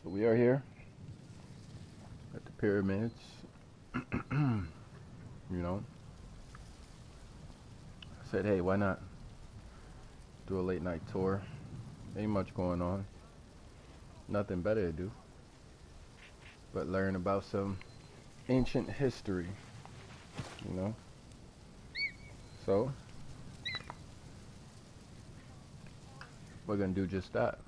So we are here at the pyramids. You know, I said, hey, why not do a late night tour? Ain't much going on. Nothing better to do but learn about some ancient history, you know? So, we're gonna do just that.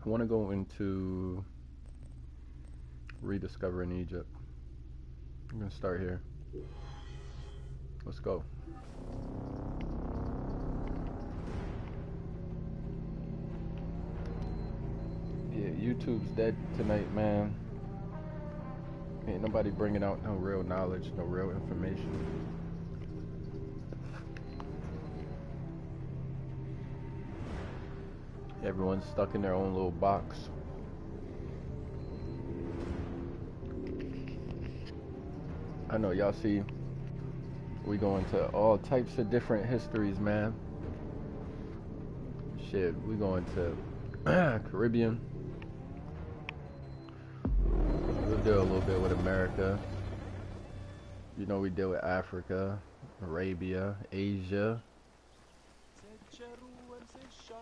I want to go into rediscovering Egypt. I'm gonna start here. Let's go. Yeah, YouTube's dead tonight, man. Ain't nobody bringing out no real knowledge, no real information. Everyone's stuck in their own little box. I know y'all see we go into all types of different histories, man. Shit, we go into Caribbean. We'll deal a little bit with America. You know, we deal with Africa, Arabia, Asia.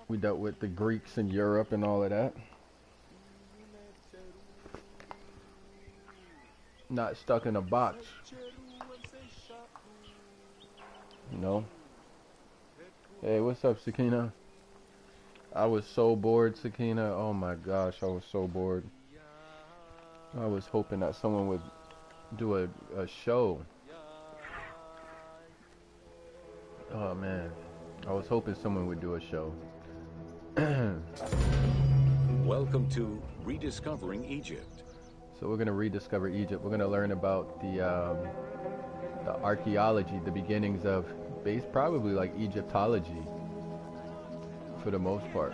We dealt with the Greeks in Europe and all of that. Not stuck in a box. You know? Hey, what's up, Sakina? I was so bored, Sakina. Oh my gosh, I was so bored. I was hoping that someone would do a show. Oh man, I was hoping someone would do a show. Welcome to Rediscovering Egypt. So we're gonna rediscover Egypt. We're gonna learn about the archaeology, the beginnings of probably like Egyptology, for the most part,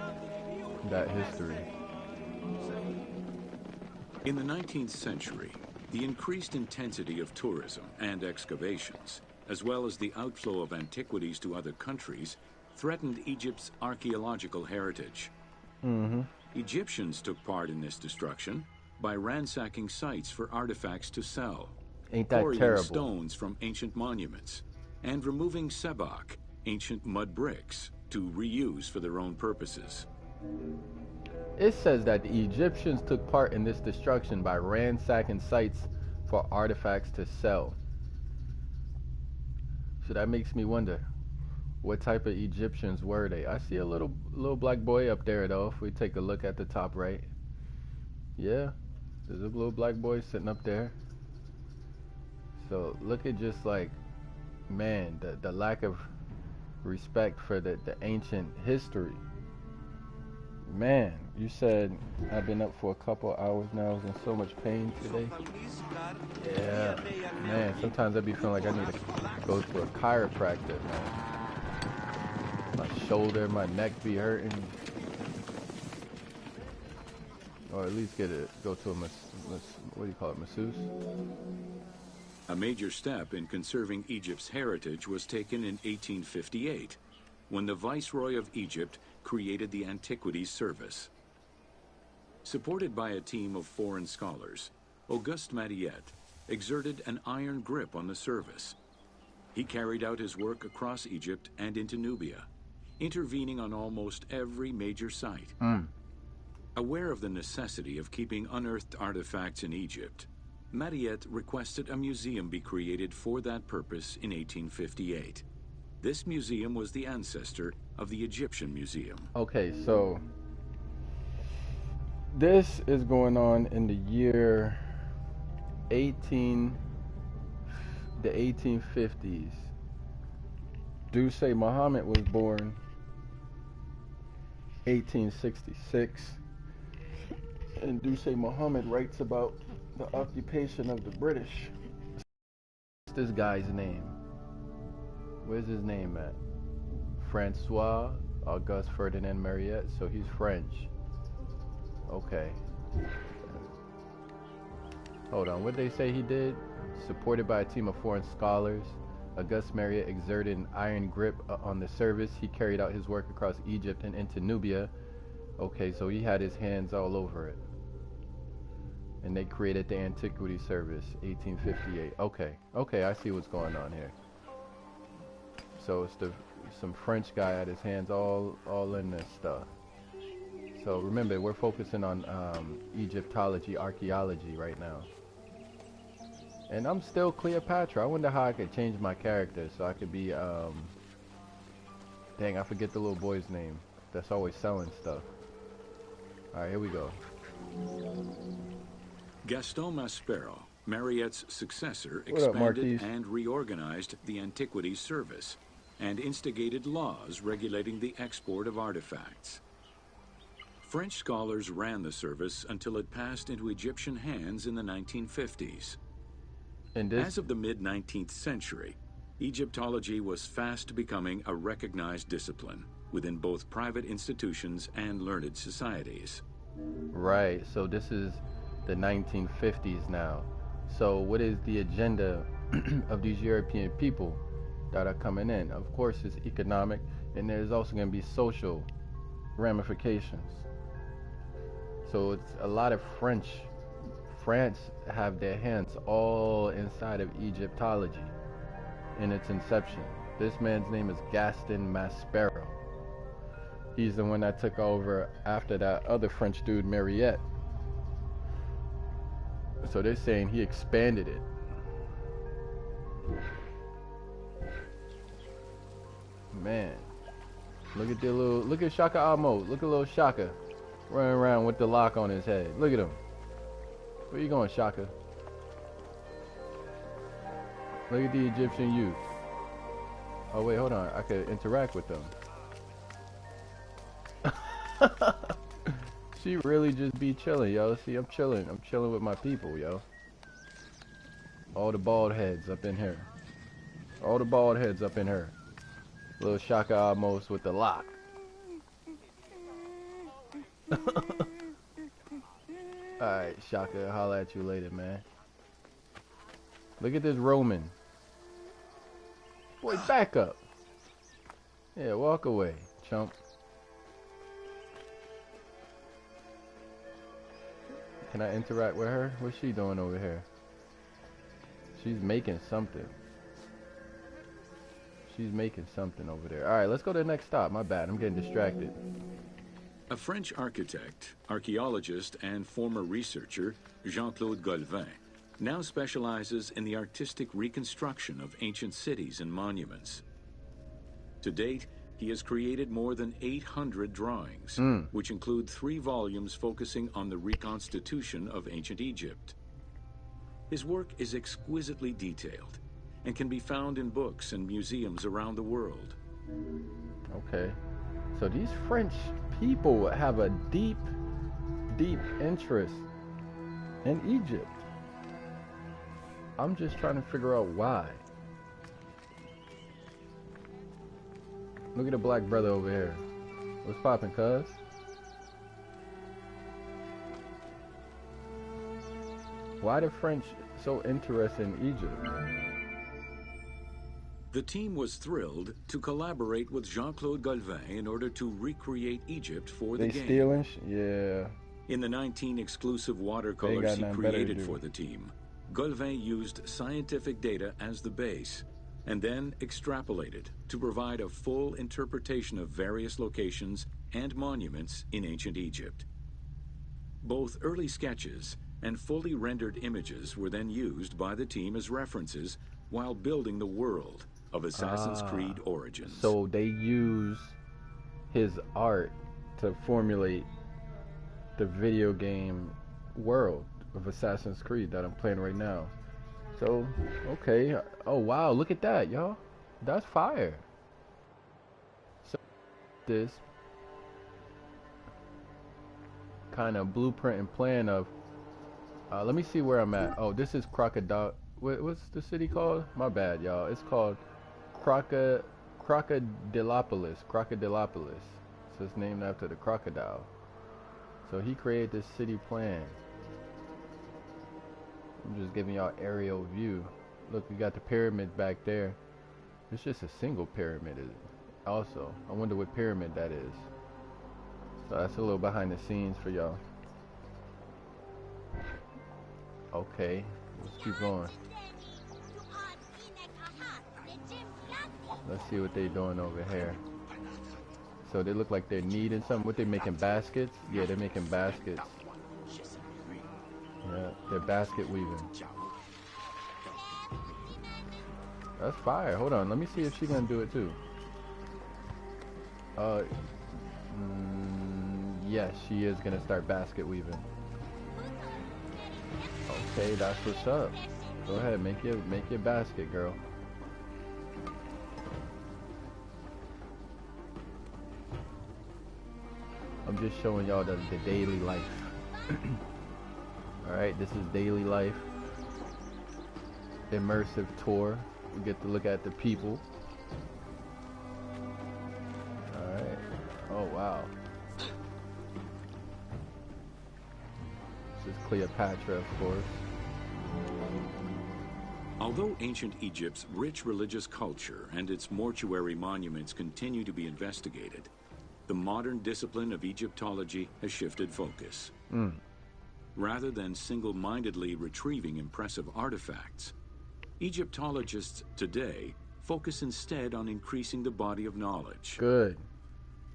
that history. In the 19th century, the increased intensity of tourism and excavations, as well as the outflow of antiquities to other countries, threatened Egypt's archaeological heritage. Egyptians took part in this destruction by ransacking sites for artifacts to sell, Ain't that quarrying terrible? stones from ancient monuments, and removing sebak, ancient mud bricks, to reuse for their own purposes. It says that the Egyptians took part in this destruction by ransacking sites for artifacts to sell. So that makes me wonder, what type of Egyptians were they? I see a little black boy up there though, if we take a look at the top right. Yeah, there's a little black boy sitting up there. So look at just like, man, the lack of respect for the ancient history. Man, you said I've been up for a couple hours now. I was in so much pain today. Yeah, man, sometimes I be feeling like I need to go to a chiropractor, man. My shoulder, my neck be hurting. Or at least go to a what do you call it, masseuse? A major step in conserving Egypt's heritage was taken in 1858, when the Viceroy of Egypt created the Antiquities Service. Supported by a team of foreign scholars, Auguste Mariette exerted an iron grip on the service. He carried out his work across Egypt and into Nubia, intervening on almost every major site. Aware of the necessity of keeping unearthed artifacts in Egypt, Mariette requested a museum be created for that purpose in 1858. This museum was the ancestor of the Egyptian Museum. Okay, so this is going on in the year the 1850s. Do say Muhammad was born 1866, and do say Muhammad writes about the occupation of the British. What's this guy's name? Where's his name at? Francois Auguste Ferdinand Mariette, so he's French. Okay. Hold on, what did they say he did? Supported by a team of foreign scholars, August Mariette exerted an iron grip on the service. He carried out his work across Egypt and into Nubia. Okay, so he had his hands all over it. And they created the Antiquity Service, 1858. Okay, I see what's going on here. So it's some French guy had his hands all in this stuff. So remember, we're focusing on Egyptology, archaeology right now. And I'm still Cleopatra. I wonder how I could change my character so I could be, dang, I forget the little boy's name that's always selling stuff. Alright, here we go. Gaston Maspero, Mariette's successor, expanded and reorganized the Antiquities Service and instigated laws regulating the export of artifacts. French scholars ran the service until it passed into Egyptian hands in the 1950s. As of the mid-19th century, Egyptology was fast becoming a recognized discipline within both private institutions and learned societies. Right, so this is the 1950s now. So what is the agenda of these European people that are coming in? Of course, it's economic, and there's also going to be social ramifications. So it's a lot of France have their hands all inside of Egyptology in its inception. This man's name is Gaston Maspero. He's the one that took over after that other French dude, Mariette. So they're saying he expanded it. Man, look at Shaka Amo. Look at little Shaka running around with the lock on his head. Look at him. Where you going, Shaka? Look at the Egyptian youth. Oh wait, hold on. I could interact with them. She really just be chilling, yo. See, I'm chilling. I'm chilling with my people, yo. All the bald heads up in here. All the bald heads up in here. Little Shaka almost with the lock. Alright, Shaka, I'll holler at you later, man. Look at this Roman. Boy, back up. Yeah, walk away, chump. Can I interact with her? What's she doing over here? She's making something. She's making something over there. Alright, let's go to the next stop. My bad, I'm getting distracted. A French architect, archaeologist, and former researcher, Jean-Claude Golvin, now specializes in the artistic reconstruction of ancient cities and monuments. To date, he has created more than 800 drawings, which include 3 volumes focusing on the reconstitution of ancient Egypt. His work is exquisitely detailed and can be found in books and museums around the world. Okay. So these French people have a deep, deep interest in Egypt. I'm just trying to figure out why. Look at the black brother over here. What's poppin', cuz? Why the French so interested in Egypt? The team was thrilled to collaborate with Jean-Claude Golvin in order to recreate Egypt for the game. They stealing? Yeah. In the 19 exclusive watercolors he created for the team, Golvin used scientific data as the base and then extrapolated to provide a full interpretation of various locations and monuments in ancient Egypt. Both early sketches and fully rendered images were then used by the team as references while building the world of Assassin's Creed Origins. So they use his art to formulate the video game world of Assassin's Creed that I'm playing right now. So, okay. Oh, wow. Look at that, y'all. That's fire. So, this kind of blueprint and plan of... let me see where I'm at. Oh, this is Crocodile... What's the city called? My bad, y'all. It's called Crocodilopolis. Crocodilopolis. So it's named after the crocodile. So he created this city plan. I'm just giving y'all aerial view. Look, we got the pyramids back there. It's just a single pyramid. Also, I wonder what pyramid that is. So that's a little behind the scenes for y'all. Okay, let's keep going. Let's see what they're doing over here. So they look like they're kneading something. What, they making baskets? Yeah, they're making baskets. Yeah, they're basket weaving. That's fire. Hold on, let me see if she's gonna do it too. Yes, she is gonna start basket weaving. Okay, that's what's up. Go ahead, make your basket, girl. I'm just showing y'all the daily life. Alright, this is daily life. Immersive tour. We get to look at the people. Alright. Oh wow. This is Cleopatra, of course. Although ancient Egypt's rich religious culture and its mortuary monuments continue to be investigated, the modern discipline of Egyptology has shifted focus. Rather than single-mindedly retrieving impressive artifacts, Egyptologists today focus instead on increasing the body of knowledge. Good.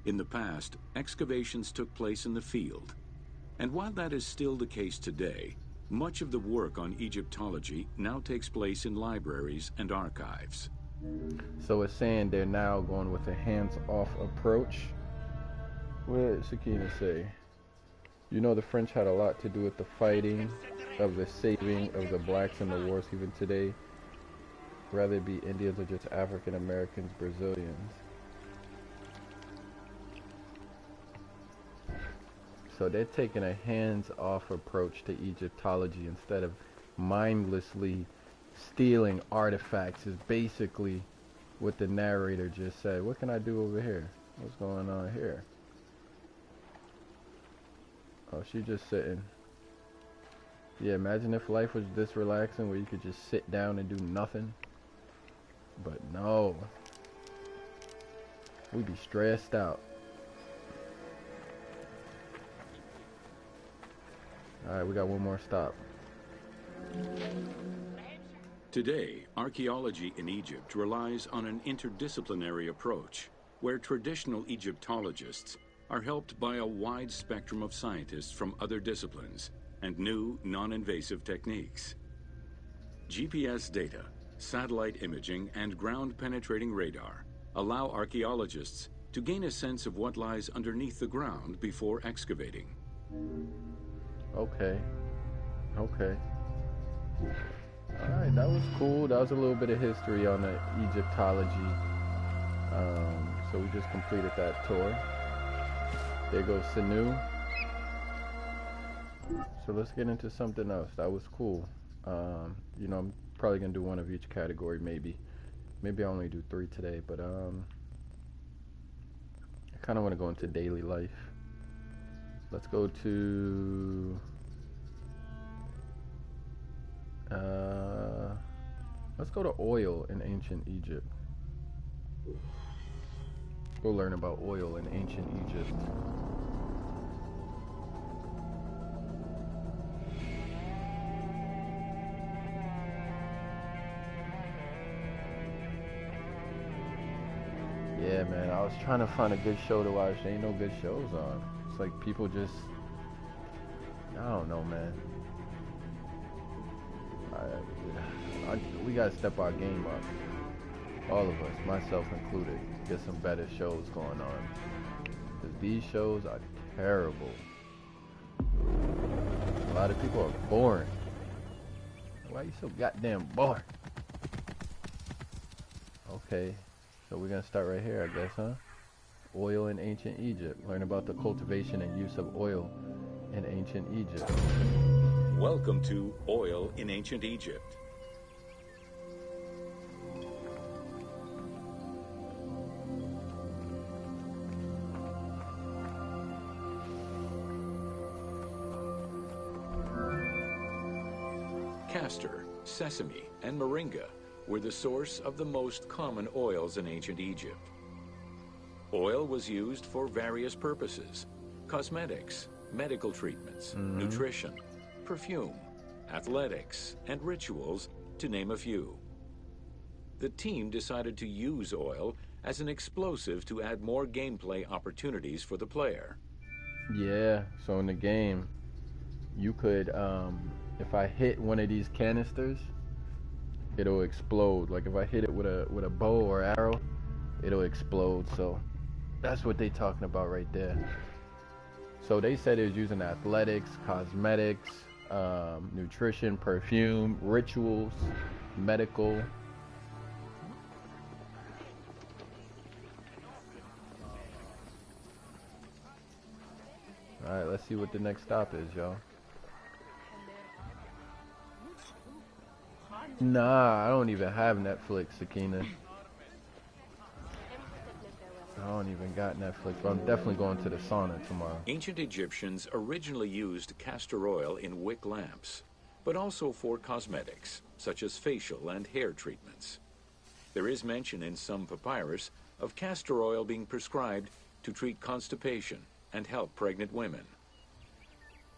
In the past, excavations took place in the field. And while that is still the case today, much of the work on Egyptology now takes place in libraries and archives. So it's saying they're now going with a hands-off approach. What did Sakina say? You know, the French had a lot to do with the fighting, of the saving of the blacks in the wars even today. Whether it be Indians or just African Americans, Brazilians. So they're taking a hands-off approach to Egyptology instead of mindlessly stealing artifacts is basically what the narrator just said. What can I do over here? What's going on here? Oh, she's just sitting. Yeah, imagine if life was this relaxing where you could just sit down and do nothing. But no. We'd be stressed out. Alright, we got one more stop. Today, archaeology in Egypt relies on an interdisciplinary approach, where traditional Egyptologists are helped by a wide spectrum of scientists from other disciplines and new non-invasive techniques. GPS data, satellite imaging, and ground-penetrating radar allow archaeologists to gain a sense of what lies underneath the ground before excavating. Okay. Alright, that was cool. That was a little bit of history on the Egyptology. So we just completed that tour. There goes Sanu. So let's get into something else. That was cool. You know, I'm probably gonna do one of each category, maybe. Maybe I only do 3 today, but I kind of want to go into daily life. Let's go to let's go to oil in ancient Egypt. We'll learn about oil in ancient Egypt. Yeah, man, I was trying to find a good show to watch. There ain't no good shows on. It's like people just, I don't know, man. We gotta step our game up. All of us, myself included. Get some better shows going on. Because these shows are terrible. A lot of people are boring. Why are you so goddamn boring? Okay, so we're gonna start right here, I guess, huh? Oil in ancient Egypt. Learn about the cultivation and use of oil in ancient Egypt. Welcome to Oil in Ancient Egypt. Castor, sesame, and moringa were the source of the most common oils in ancient Egypt. Oil was used for various purposes: cosmetics, medical treatments, nutrition, perfume, athletics, and rituals, to name a few. The team decided to use oil as an explosive to add more gameplay opportunities for the player. Yeah, so in the game, you could, if I hit one of these canisters, it'll explode. Like if I hit it with a bow or arrow, it'll explode. So that's what they talking about right there. So they said it was using athletics, cosmetics, nutrition, perfume, rituals, medical. All right, let's see what the next stop is, y'all. Nah, I don't even have Netflix, Sakina. I don't even got Netflix, but I'm definitely going to the sauna tomorrow. Ancient Egyptians originally used castor oil in wick lamps, but also for cosmetics, such as facial and hair treatments. There is mention in some papyrus of castor oil being prescribed to treat constipation and help pregnant women.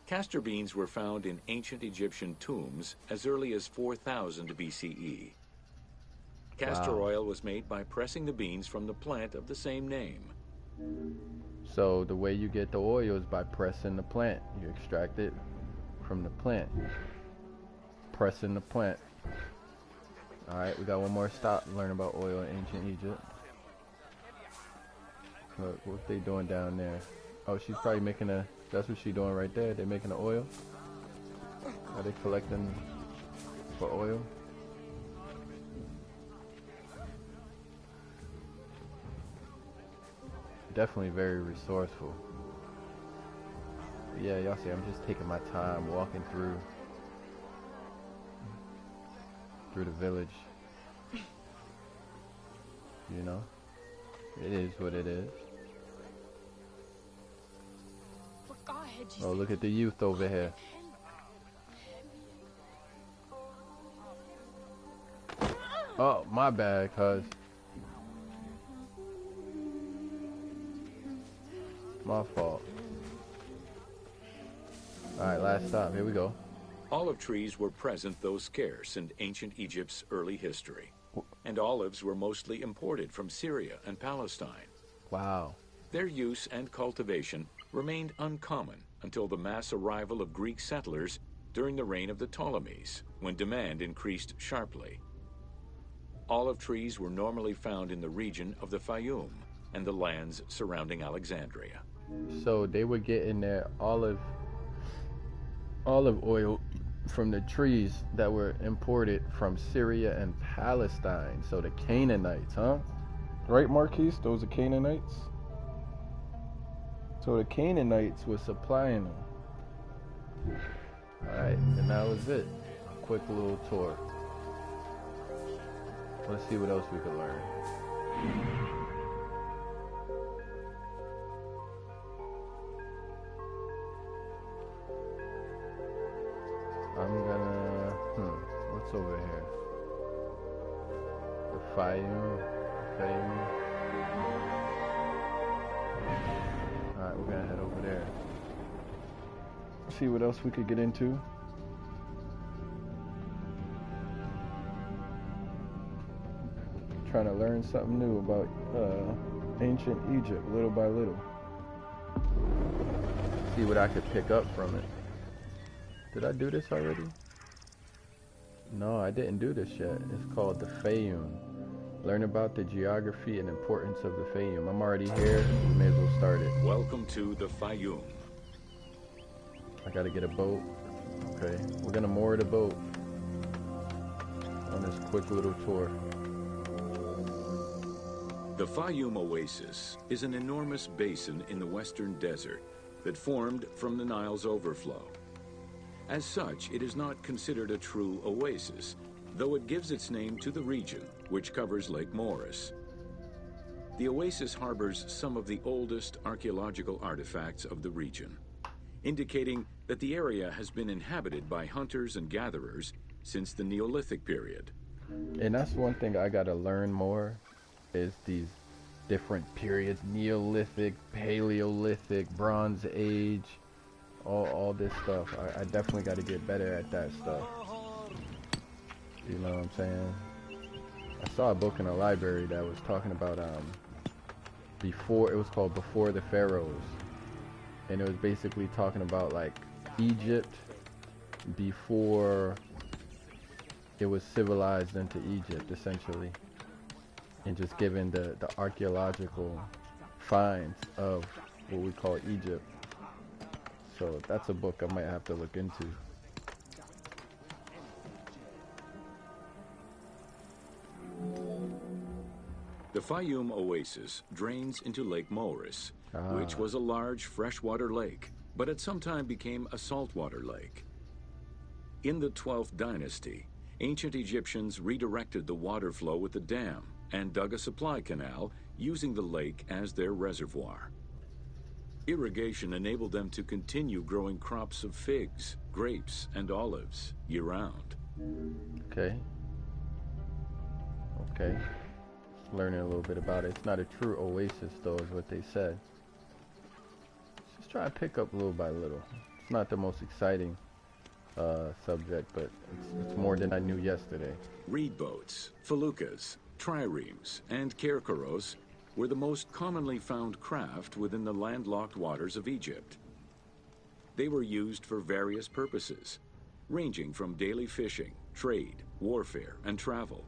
Castor beans were found in ancient Egyptian tombs as early as 4000 BCE. Castor oil was made by pressing the beans from the plant of the same name. So the way you get the oil is by pressing the plant. You extract it from the plant. Pressing the plant. Alright, we got one more stop to learn about oil in ancient Egypt. Look, what they doing down there? Oh, she's probably making a... That's what she's doing right there. They're making the oil. Are they collecting for oil? Definitely very resourceful. But yeah, y'all see, I'm just taking my time walking through the village. You know, it is what it is. Oh, look at the youth over here. Oh, my bad, cuz. My fault. Alright, last stop. Here we go. Olive trees were present, though scarce, in ancient Egypt's early history. And olives were mostly imported from Syria and Palestine. Wow. Their use and cultivation remained uncommon until the mass arrival of Greek settlers during the reign of the Ptolemies, when demand increased sharply. Olive trees were normally found in the region of the Fayum and the lands surrounding Alexandria. So they were getting their olive oil from the trees that were imported from Syria and Palestine. So the Canaanites, huh? Right, Marquise? Those are Canaanites? So the Canaanites were supplying them. Alright, and that was it. A quick little tour. Let's see what else we could learn. I'm gonna... what's over here? The Fayum. Alright, we're gonna head over there. See what else we could get into. Trying to learn something new about ancient Egypt, little by little. See what I could pick up from it. Did I do this already? No, I didn't do this yet. It's called the Fayum. Learn about the geography and importance of the Fayum. I'm already here. We may as well start it. Welcome to the Fayum. I gotta get a boat. Okay, we're gonna moor the boat on this quick little tour. The Fayum Oasis is an enormous basin in the western desert that formed from the Nile's overflow. As such, it is not considered a true oasis, though it gives its name to the region, which covers Lake Moeris. The oasis harbors some of the oldest archaeological artifacts of the region, indicating that the area has been inhabited by hunters and gatherers since the Neolithic period. And that's one thing I gotta learn more is these different periods: Neolithic, Paleolithic, Bronze Age, all this stuff. I definitely got to get better at that stuff. You know what I'm saying? I saw a book in a library that was talking about before, it was called Before the Pharaohs, and it was basically talking about like Egypt before it was civilized into Egypt, essentially, and just given the archaeological finds of what we call Egypt. So that's a book I might have to look into. The Fayum Oasis drains into Lake Moeris, which was a large freshwater lake, but at some time became a saltwater lake. In the 12th dynasty, ancient Egyptians redirected the water flow with a dam and dug a supply canal using the lake as their reservoir. Irrigation enabled them to continue growing crops of figs, grapes, and olives year-round. Okay. Okay. Learning a little bit about it. It's not a true oasis, though, is what they said. Just try to pick up little by little. It's not the most exciting subject, but it's more than I knew yesterday. Reed boats, feluccas, triremes, and kerkeros were the most commonly found craft within the landlocked waters of Egypt. They were used for various purposes, ranging from daily fishing, trade, warfare, and travel,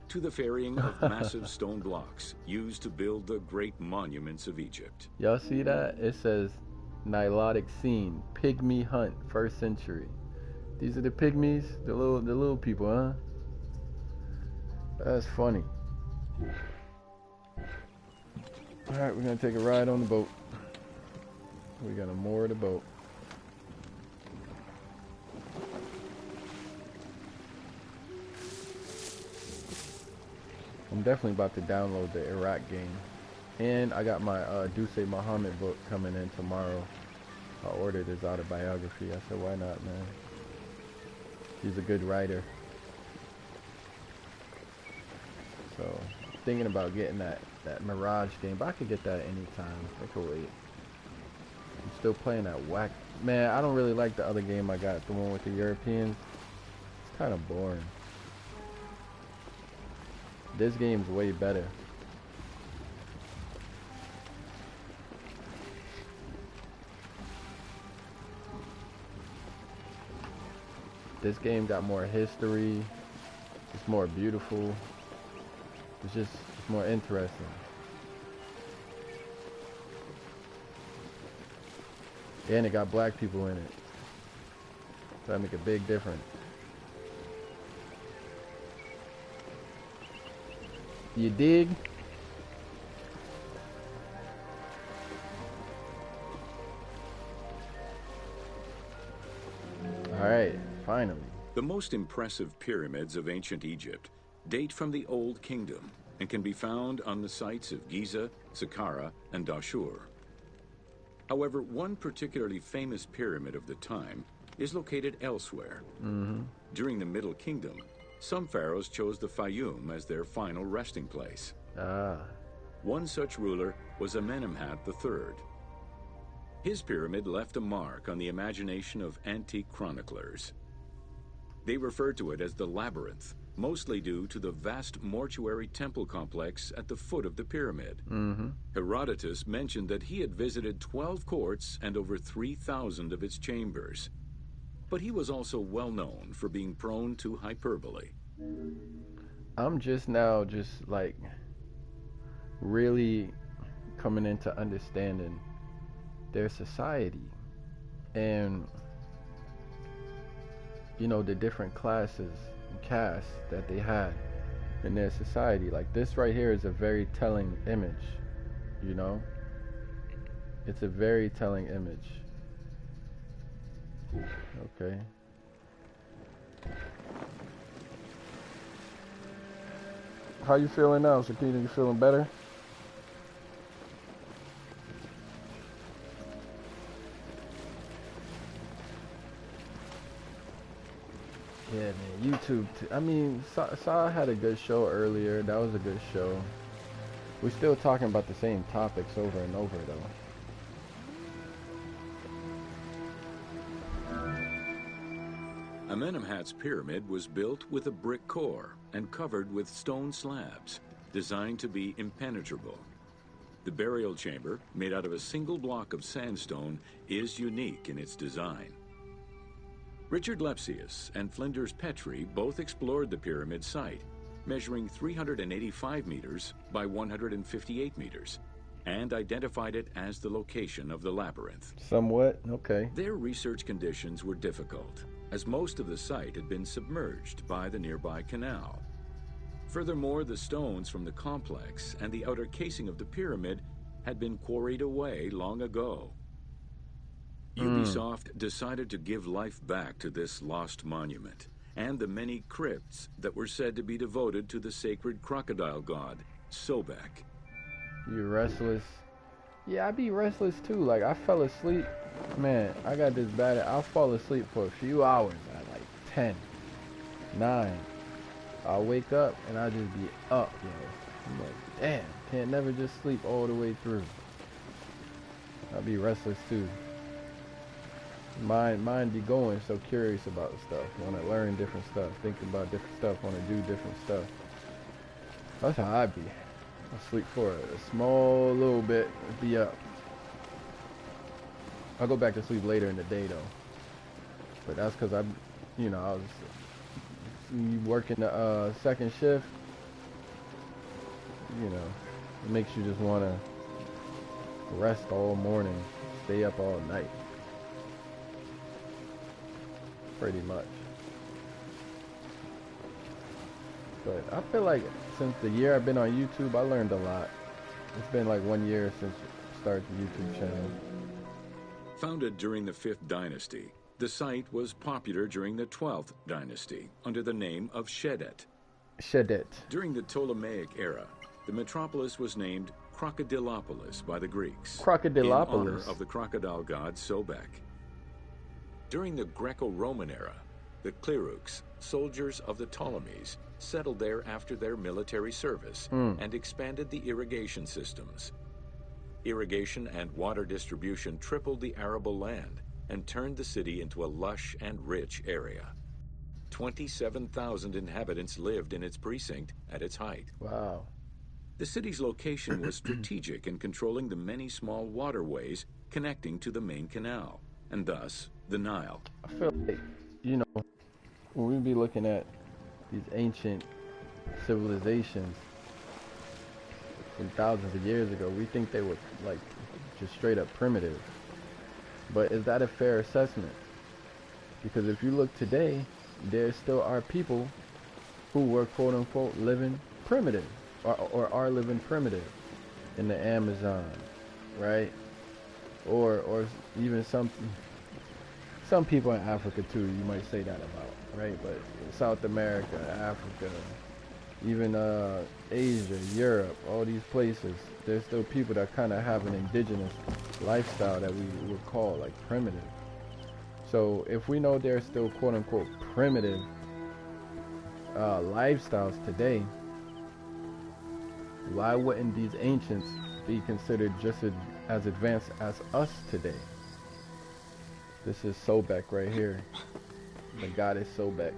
to the ferrying of massive stone blocks used to build the great monuments of Egypt. Y'all see that? It says Nilotic scene, pygmy hunt, 1st century. These are the pygmies, the little people, huh? That's funny. All right, we're gonna take a ride on the boat. We gotta moor the boat. I'm definitely about to download the Iraq game. And I got my Duce Muhammad book coming in tomorrow. I ordered his autobiography. I said, why not, man? He's a good writer. So, thinking about getting that Mirage game, but I could get that anytime. I could wait. I'm still playing that whack. Man, I don't really like the other game I got, the one with the Europeans. It's kind of boring. This game's way better. This game got more history. It's more beautiful. It's more interesting. And it got black people in it. So that make a big difference. You dig? Alright, finally. The most impressive pyramids of ancient Egypt date from the Old Kingdom and can be found on the sites of Giza, Saqqara, and Dashur. However, one particularly famous pyramid of the time is located elsewhere. During the Middle Kingdom, some pharaohs chose the Fayum as their final resting place. One such ruler was Amenemhat III. His pyramid left a mark on the imagination of antique chroniclers. They referred to it as the Labyrinth, mostly due to the vast mortuary temple complex at the foot of the pyramid. Herodotus mentioned that he had visited 12 courts and over 3,000 of its chambers. But he was also well known for being prone to hyperbole. I'm just now like really coming into understanding their society and, you know, the different classes and castes that they had in their society. Like this right here is a very telling image, you know? It's a very telling image. Okay. How you feeling now, Sakina? You feeling better? Yeah, man. YouTube. I mean, Saw had a good show earlier. That was a good show. We're still talking about the same topics over and over, though. Amenemhat's pyramid was built with a brick core and covered with stone slabs, designed to be impenetrable. The burial chamber, made out of a single block of sandstone, is unique in its design. Richard Lepsius and Flinders Petrie both explored the pyramid site, measuring 385 meters by 158 meters, and identified it as the location of the labyrinth. Somewhat, okay. Their research conditions were difficult, as most of the site had been submerged by the nearby canal. Furthermore, the stones from the complex and the outer casing of the pyramid had been quarried away long ago. Ubisoft decided to give life back to this lost monument and the many crypts that were said to be devoted to the sacred crocodile god, Sobek. You restless? Yeah, I be restless too. Like, I fell asleep. Man, I got this bad. I'll fall asleep for a few hours at like 10, 9. I'll wake up and I'll just be up, yo. I'm like, damn, can't never just sleep all the way through. I'll be restless too. Mind be going, so curious about stuff. Want to learn different stuff, think about different stuff, want to do different stuff. That's how I be. I'll sleep for a small little bit, be up. I'll go back to sleep later in the day though. But that's because I was working the second shift. It makes you just want to rest all morning, stay up all night. Pretty much. But I feel like since the year I've been on YouTube, I learned a lot. It's been like 1 year since I started the YouTube channel. Founded during the 5th dynasty, the site was popular during the 12th dynasty under the name of Shedet. Shedet. During the Ptolemaic era, the metropolis was named Crocodilopolis by the Greeks, Crocodilopolis, in honor of the crocodile god Sobek. During the Greco-Roman era, the Cleruks, soldiers of the Ptolemies, settled there after their military service and expanded the irrigation systems. Irrigation and water distribution tripled the arable land and turned the city into a lush and rich area. 27,000 inhabitants lived in its precinct at its height. Wow. The city's location was strategic in controlling the many small waterways connecting to the main canal, and thus the Nile. I feel like, when we be looking at these ancient civilizations from thousands of years ago, we think they were like just straight up primitive. But is that a fair assessment? Because if you look today, there still are people who were quote unquote living primitive or are living primitive in the Amazon, right? Or even some people in Africa too, you might say that about, right? But South America, Africa, even Asia, Europe, all these places, there's still people that kind of have an indigenous lifestyle that we would call like primitive. So if we know there's still quote unquote primitive lifestyles today, why wouldn't these ancients be considered just as advanced as us today? This is Sobek right here. The goddess Sobek.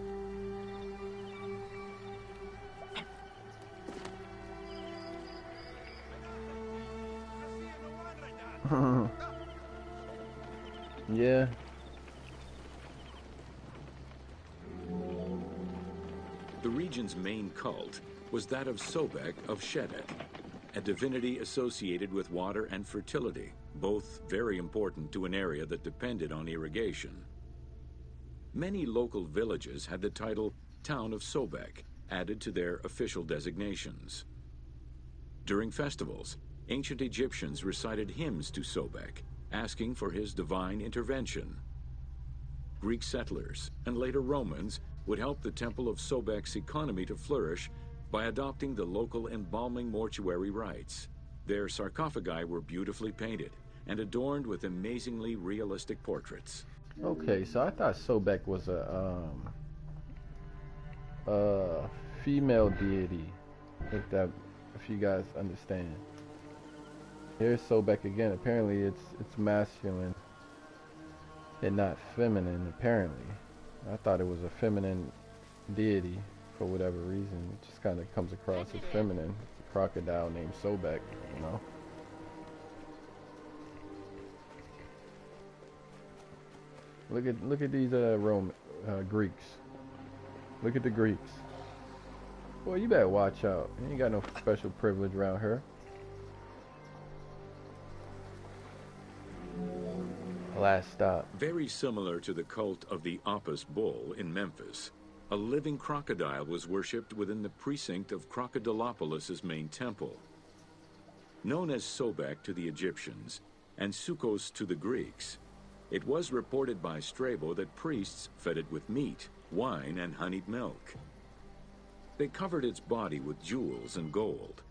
Yeah. The region's main cult was that of Sobek of Shedet, a divinity associated with water and fertility, both very important to an area that depended on irrigation. Many local villages had the title Town of Sobek added to their official designations. During festivals, ancient Egyptians recited hymns to Sobek, asking for his divine intervention. Greek settlers and later Romans would help the Temple of Sobek's economy to flourish by adopting the local embalming mortuary rites. Their sarcophagi were beautifully painted and adorned with amazingly realistic portraits. Okay, so I thought Sobek was uh female deity. If you guys understand. Here's Sobek again. Apparently it's masculine and not feminine, apparently. I thought it was a feminine deity for whatever reason. It just kinda comes across as feminine. It's a crocodile named Sobek, you know. Look at these Greeks. Look at the Greeks. Boy, you better watch out. You ain't got no special privilege around here. Last stop. Very similar to the cult of the Apis bull in Memphis, a living crocodile was worshipped within the precinct of Crocodilopolis' main temple. Known as Sobek to the Egyptians and Sukkos to the Greeks, it was reported by Strabo that priests fed it with meat, wine, and honeyed milk. They covered its body with jewels and gold.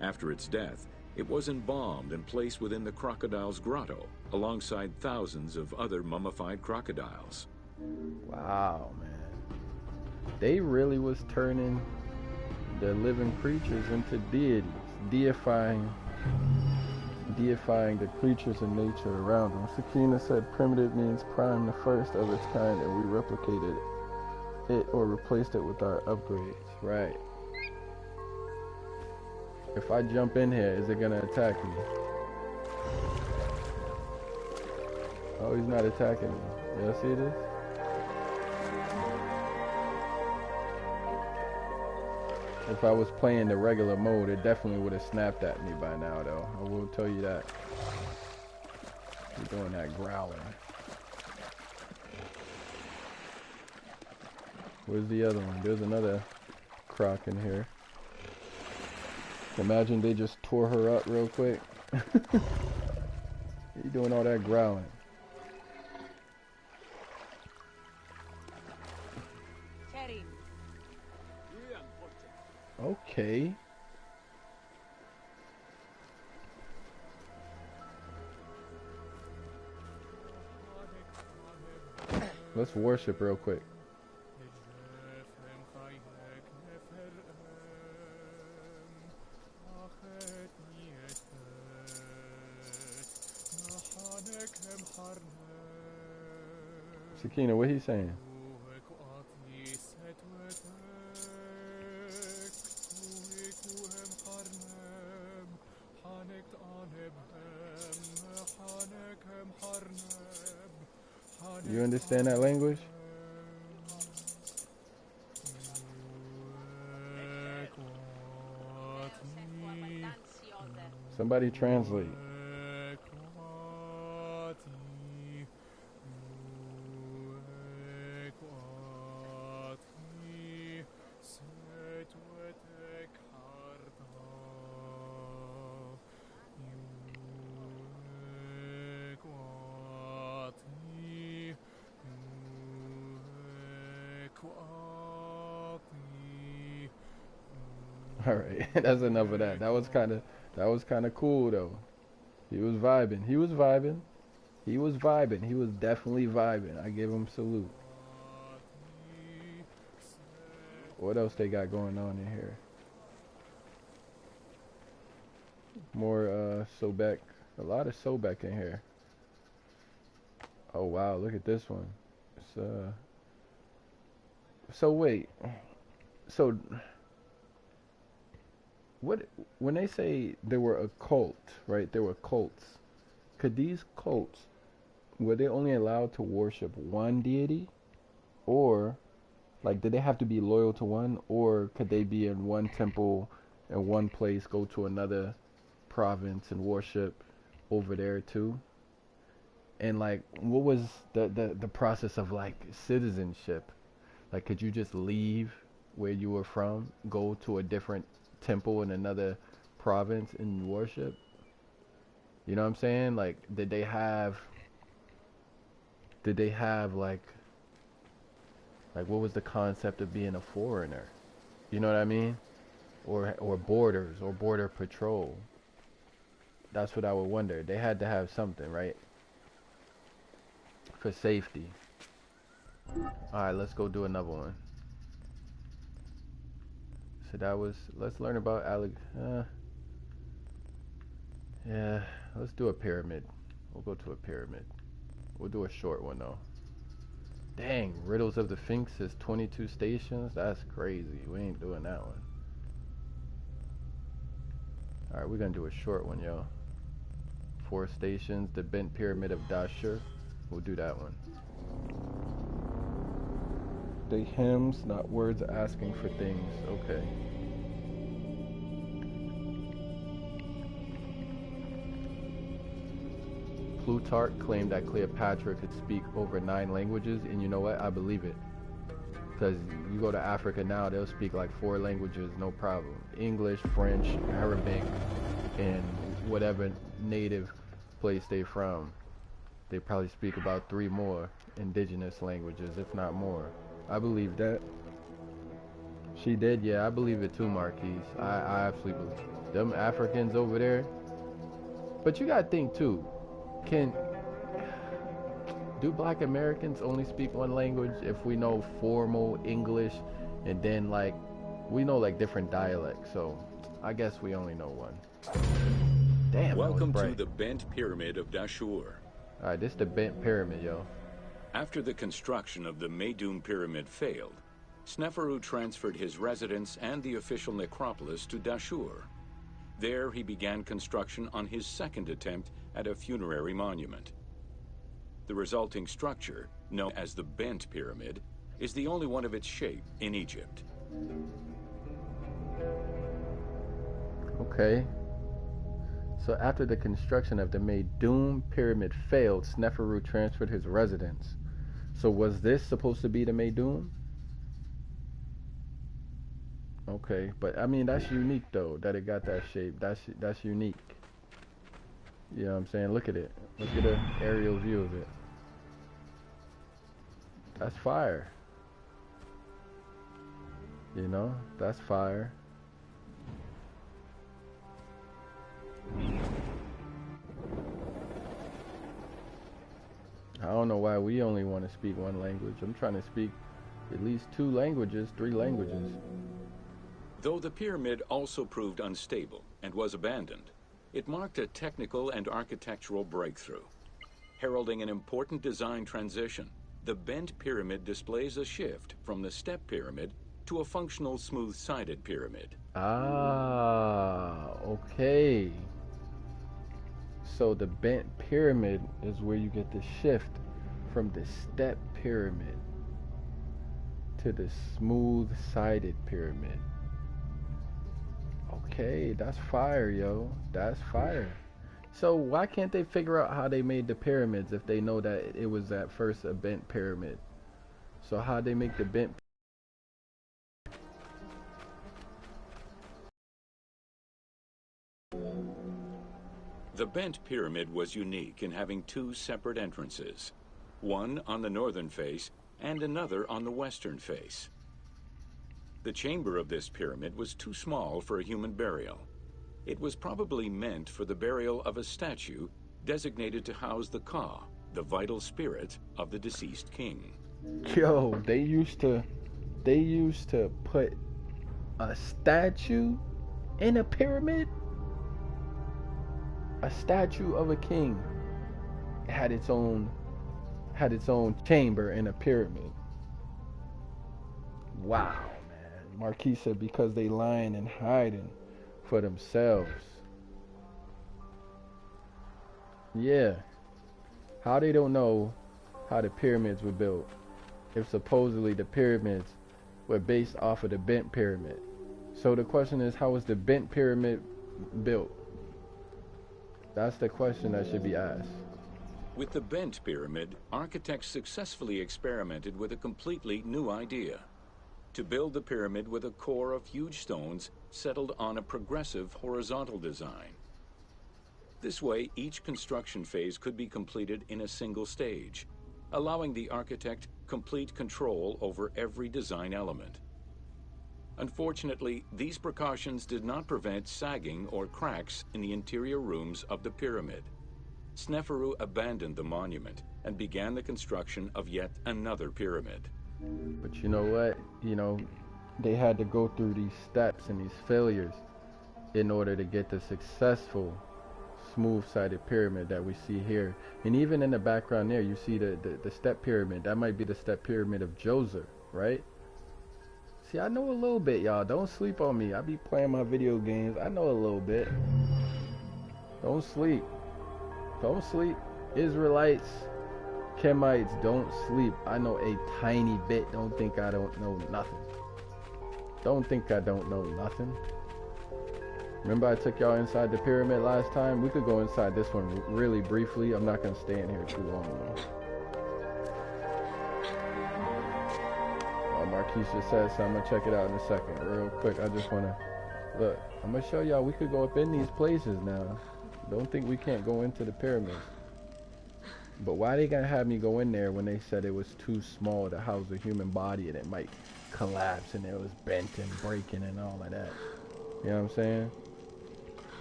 After its death, it was embalmed and placed within the crocodile's grotto, alongside thousands of other mummified crocodiles. Wow, man. They really was turning the living creatures into deities, deifying the creatures and nature around them. Sakina said primitive means prime, the first of its kind, and we replicated it or replaced it with our upgrades. Right. If I jump in here, is it gonna attack me? Oh, he's not attacking me. Y'all see this? If I was playing the regular mode, it definitely would have snapped at me by now, though. I will tell you that. You're doing that growling. Where's the other one? There's another croc in here. Imagine they just tore her up real quick. You doing all that growling. Okay. Let's worship real quick. Sakina, what he saying? You understand that language? Somebody translate. All right, that's enough of that. That was kind of cool though. He was vibing. He was vibing. He was vibing. He was definitely vibing. I give him salute. What else they got going on in here? More Sobek. A lot of Sobek in here. Oh wow, look at this one. It's so wait. So what when they say there were a cult, right? There were cults. Could these cults, were they only allowed to worship one deity, or like did they have to be loyal to one, or could they be in one temple in one place, go to another province and worship over there too? And like what was the process of like citizenship? Like could you just leave where you were from, go to a different temple in another province and worship? You know what I'm saying? Like did they have like what was the concept of being a foreigner? You know what I mean? Or borders or border patrol. That's what I would wonder. They had to have something, right? For safety. Alright, let's go do another one. So that was, let's learn about yeah, let's do a pyramid. We'll go to a pyramid. We'll do a short one though. Dang, Riddles of the Sphinx is 22 stations? That's crazy. We ain't doing that one. Alright, we're gonna do a short one, yo. 4 stations, the Bent Pyramid of Dashur. We'll do that one. They hymns, not words asking for things. Okay. Plutarch claimed that Cleopatra could speak over 9 languages, and you know what? I believe it. Because you go to Africa now, they'll speak like 4 languages, no problem. English, French, Arabic, and whatever native place they from. They probably speak about 3 more indigenous languages, if not more. I believe that. She did, yeah, I believe it too, Marquise. I absolutely believe them Africans over there. But you gotta think too, do black Americans only speak one language if we know formal English and then like we know like different dialects, so I guess we only know one. Damn, welcome to the Bent Pyramid of Dashur. Alright, this is the Bent Pyramid, yo. After the construction of the Meidum Pyramid failed, Sneferu transferred his residence and the official necropolis to Dashur. There he began construction on his second attempt at a funerary monument. The resulting structure, known as the Bent Pyramid, is the only one of its shape in Egypt. Okay. So after the construction of the Meidum Pyramid failed, Sneferu transferred his residence. So was this supposed to be the Meidum? Okay, but I mean that's unique though, that it got that shape. That's unique. You know what I'm saying? Look at it. Let's get an aerial view of it. That's fire. You know, that's fire. I don't know why we only want to speak one language. I'm trying to speak at least 2 languages, 3 languages. Though the pyramid also proved unstable and was abandoned, it marked a technical and architectural breakthrough. Heralding an important design transition, the Bent Pyramid displays a shift from the step pyramid to a functional smooth-sided pyramid. Ah, okay. So the Bent Pyramid is where you get the shift from the step pyramid to the smooth-sided pyramid. Okay, that's fire, yo. That's fire. So why can't they figure out how they made the pyramids if they know that it was at first a bent pyramid? So how'd they make the bent? The Bent Pyramid was unique in having 2 separate entrances, one on the northern face and another on the western face. The chamber of this pyramid was too small for a human burial. It was probably meant for the burial of a statue designated to house the Ka, the vital spirit of the deceased king. Yo, they used to put a statue in a pyramid? A statue of a king had its own chamber in a pyramid. Wow, man. Marquis said because they lying and hiding for themselves. Yeah. How they don't know how the pyramids were built if supposedly the pyramids were based off of the Bent Pyramid. So the question is, how was the Bent Pyramid built? That's the question that should be asked. With the Bent Pyramid, architects successfully experimented with a completely new idea: to build the pyramid with a core of huge stones settled on a progressive horizontal design. This way, each construction phase could be completed in a single stage, allowing the architect complete control over every design element. Unfortunately, these precautions did not prevent sagging or cracks in the interior rooms of the pyramid. Sneferu abandoned the monument and began the construction of yet another pyramid. But you know what? You know, they had to go through these steps and these failures in order to get the successful smooth-sided pyramid that we see here. And even in the background there, you see the step pyramid. That might be the step pyramid of Djoser, right? See, I know a little bit, y'all. Don't sleep on me. I be playing my video games. I know a little bit. Don't sleep. Don't sleep. Israelites, Kemites, don't sleep. I know a tiny bit. Don't think I don't know nothing. Don't think I don't know nothing. Remember I took y'all inside the pyramid last time? We could go inside this one really briefly. I'm not going to stay in here too long though. Oh, Marquise just said so. I'm going to check it out in a second. Real quick, I just want to... Look, I'm going to show y'all we could go up in these places now. Don't think we can't go into the pyramids. But why they going to have me go in there when they said it was too small to house a human body and it might collapse and it was bent and breaking and all of that? You know what I'm saying?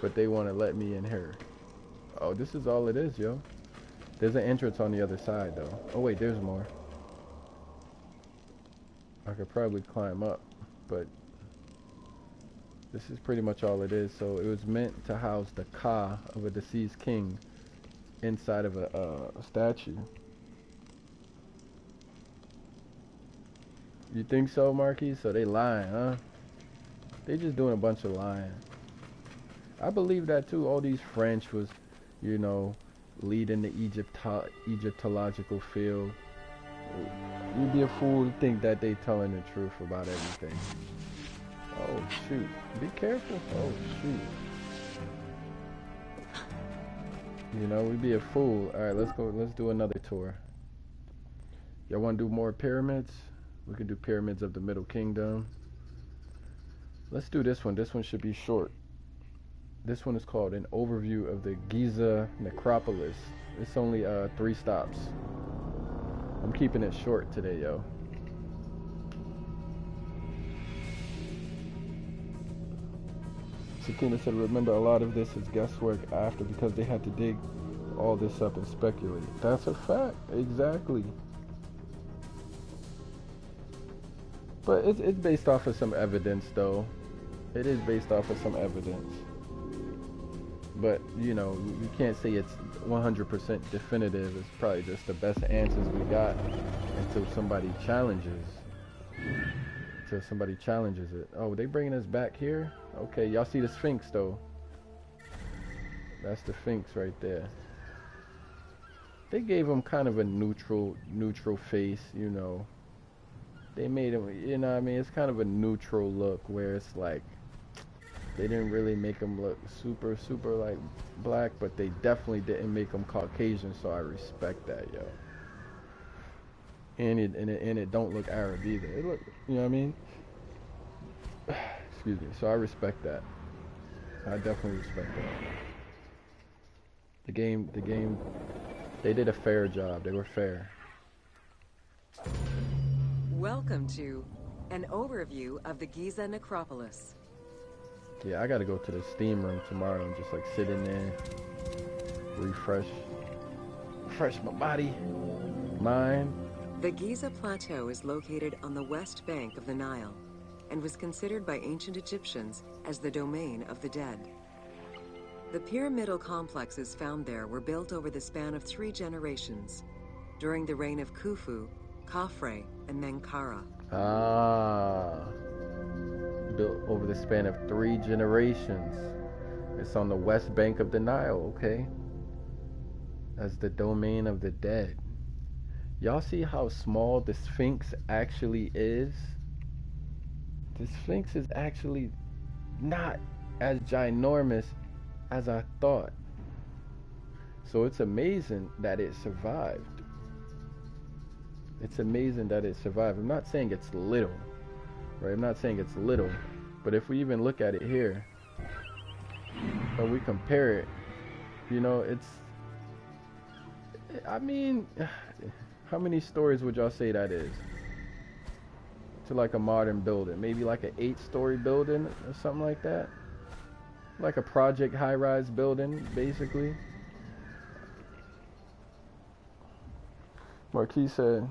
But they want to let me in here. Oh, this is all it is, yo. There's an entrance on the other side, though. Oh, wait, there's more. I could probably climb up, but this is pretty much all it is. So it was meant to house the Ka of a deceased king inside of a statue. You think so, Marquis? So they lying, huh? They just doing a bunch of lying. I believe that too. All these French was, you know, leading the Egyptological field. You'd be a fool to think that they telling the truth about everything. Oh shoot! Be careful. Oh shoot! You know, we'd be a fool. All right, let's go. Let's do another tour. Y'all want to do more pyramids? We can do pyramids of the Middle Kingdom. Let's do this one. This one should be short. This one is called An Overview of the Giza Necropolis. It's only 3 stops. I'm keeping it short today, yo. Sakina said, remember, a lot of this is guesswork after because they had to dig all this up and speculate. That's a fact. Exactly. But it's based off of some evidence, though. It is based off of some evidence. But, you know, you can't say it's 100% definitive. It's probably just the best answers we got until somebody challenges. Until somebody challenges it. Oh, they bringing us back here? Okay, y'all see the Sphinx, though. That's the Sphinx right there. They gave him kind of a neutral face, you know. They made him, you know what I mean? It's kind of a neutral look where it's like, they didn't really make him look super like black, but they definitely didn't make him Caucasian, so I respect that, yo. And it don't look Arab either. It look, you know what I mean? Excuse me. So I respect that. I definitely respect that. The game, they did a fair job. They were fair. Welcome to an overview of the Giza Necropolis. Yeah, I gotta go to the steam room tomorrow and just like sit in there, refresh my body, mind. The Giza Plateau is located on the west bank of the Nile and was considered by ancient Egyptians as the domain of the dead. The pyramidal complexes found there were built over the span of 3 generations during the reign of Khufu, Khafre, and Menkaure. Built over the span of 3 generations. It's on the west bank of the Nile, okay? As the domain of the dead. Y'all see how small the Sphinx actually is? The Sphinx is actually not as ginormous as I thought. So it's amazing that it survived. It's amazing that it survived. I'm not saying it's little, right? I'm not saying it's little, but if we even look at it here, or we compare it, you know, it's, I mean, how many stories would y'all say that is? To like a modern building, maybe like an 8-story building or something like that. Like a project high-rise building, basically. Marquis said,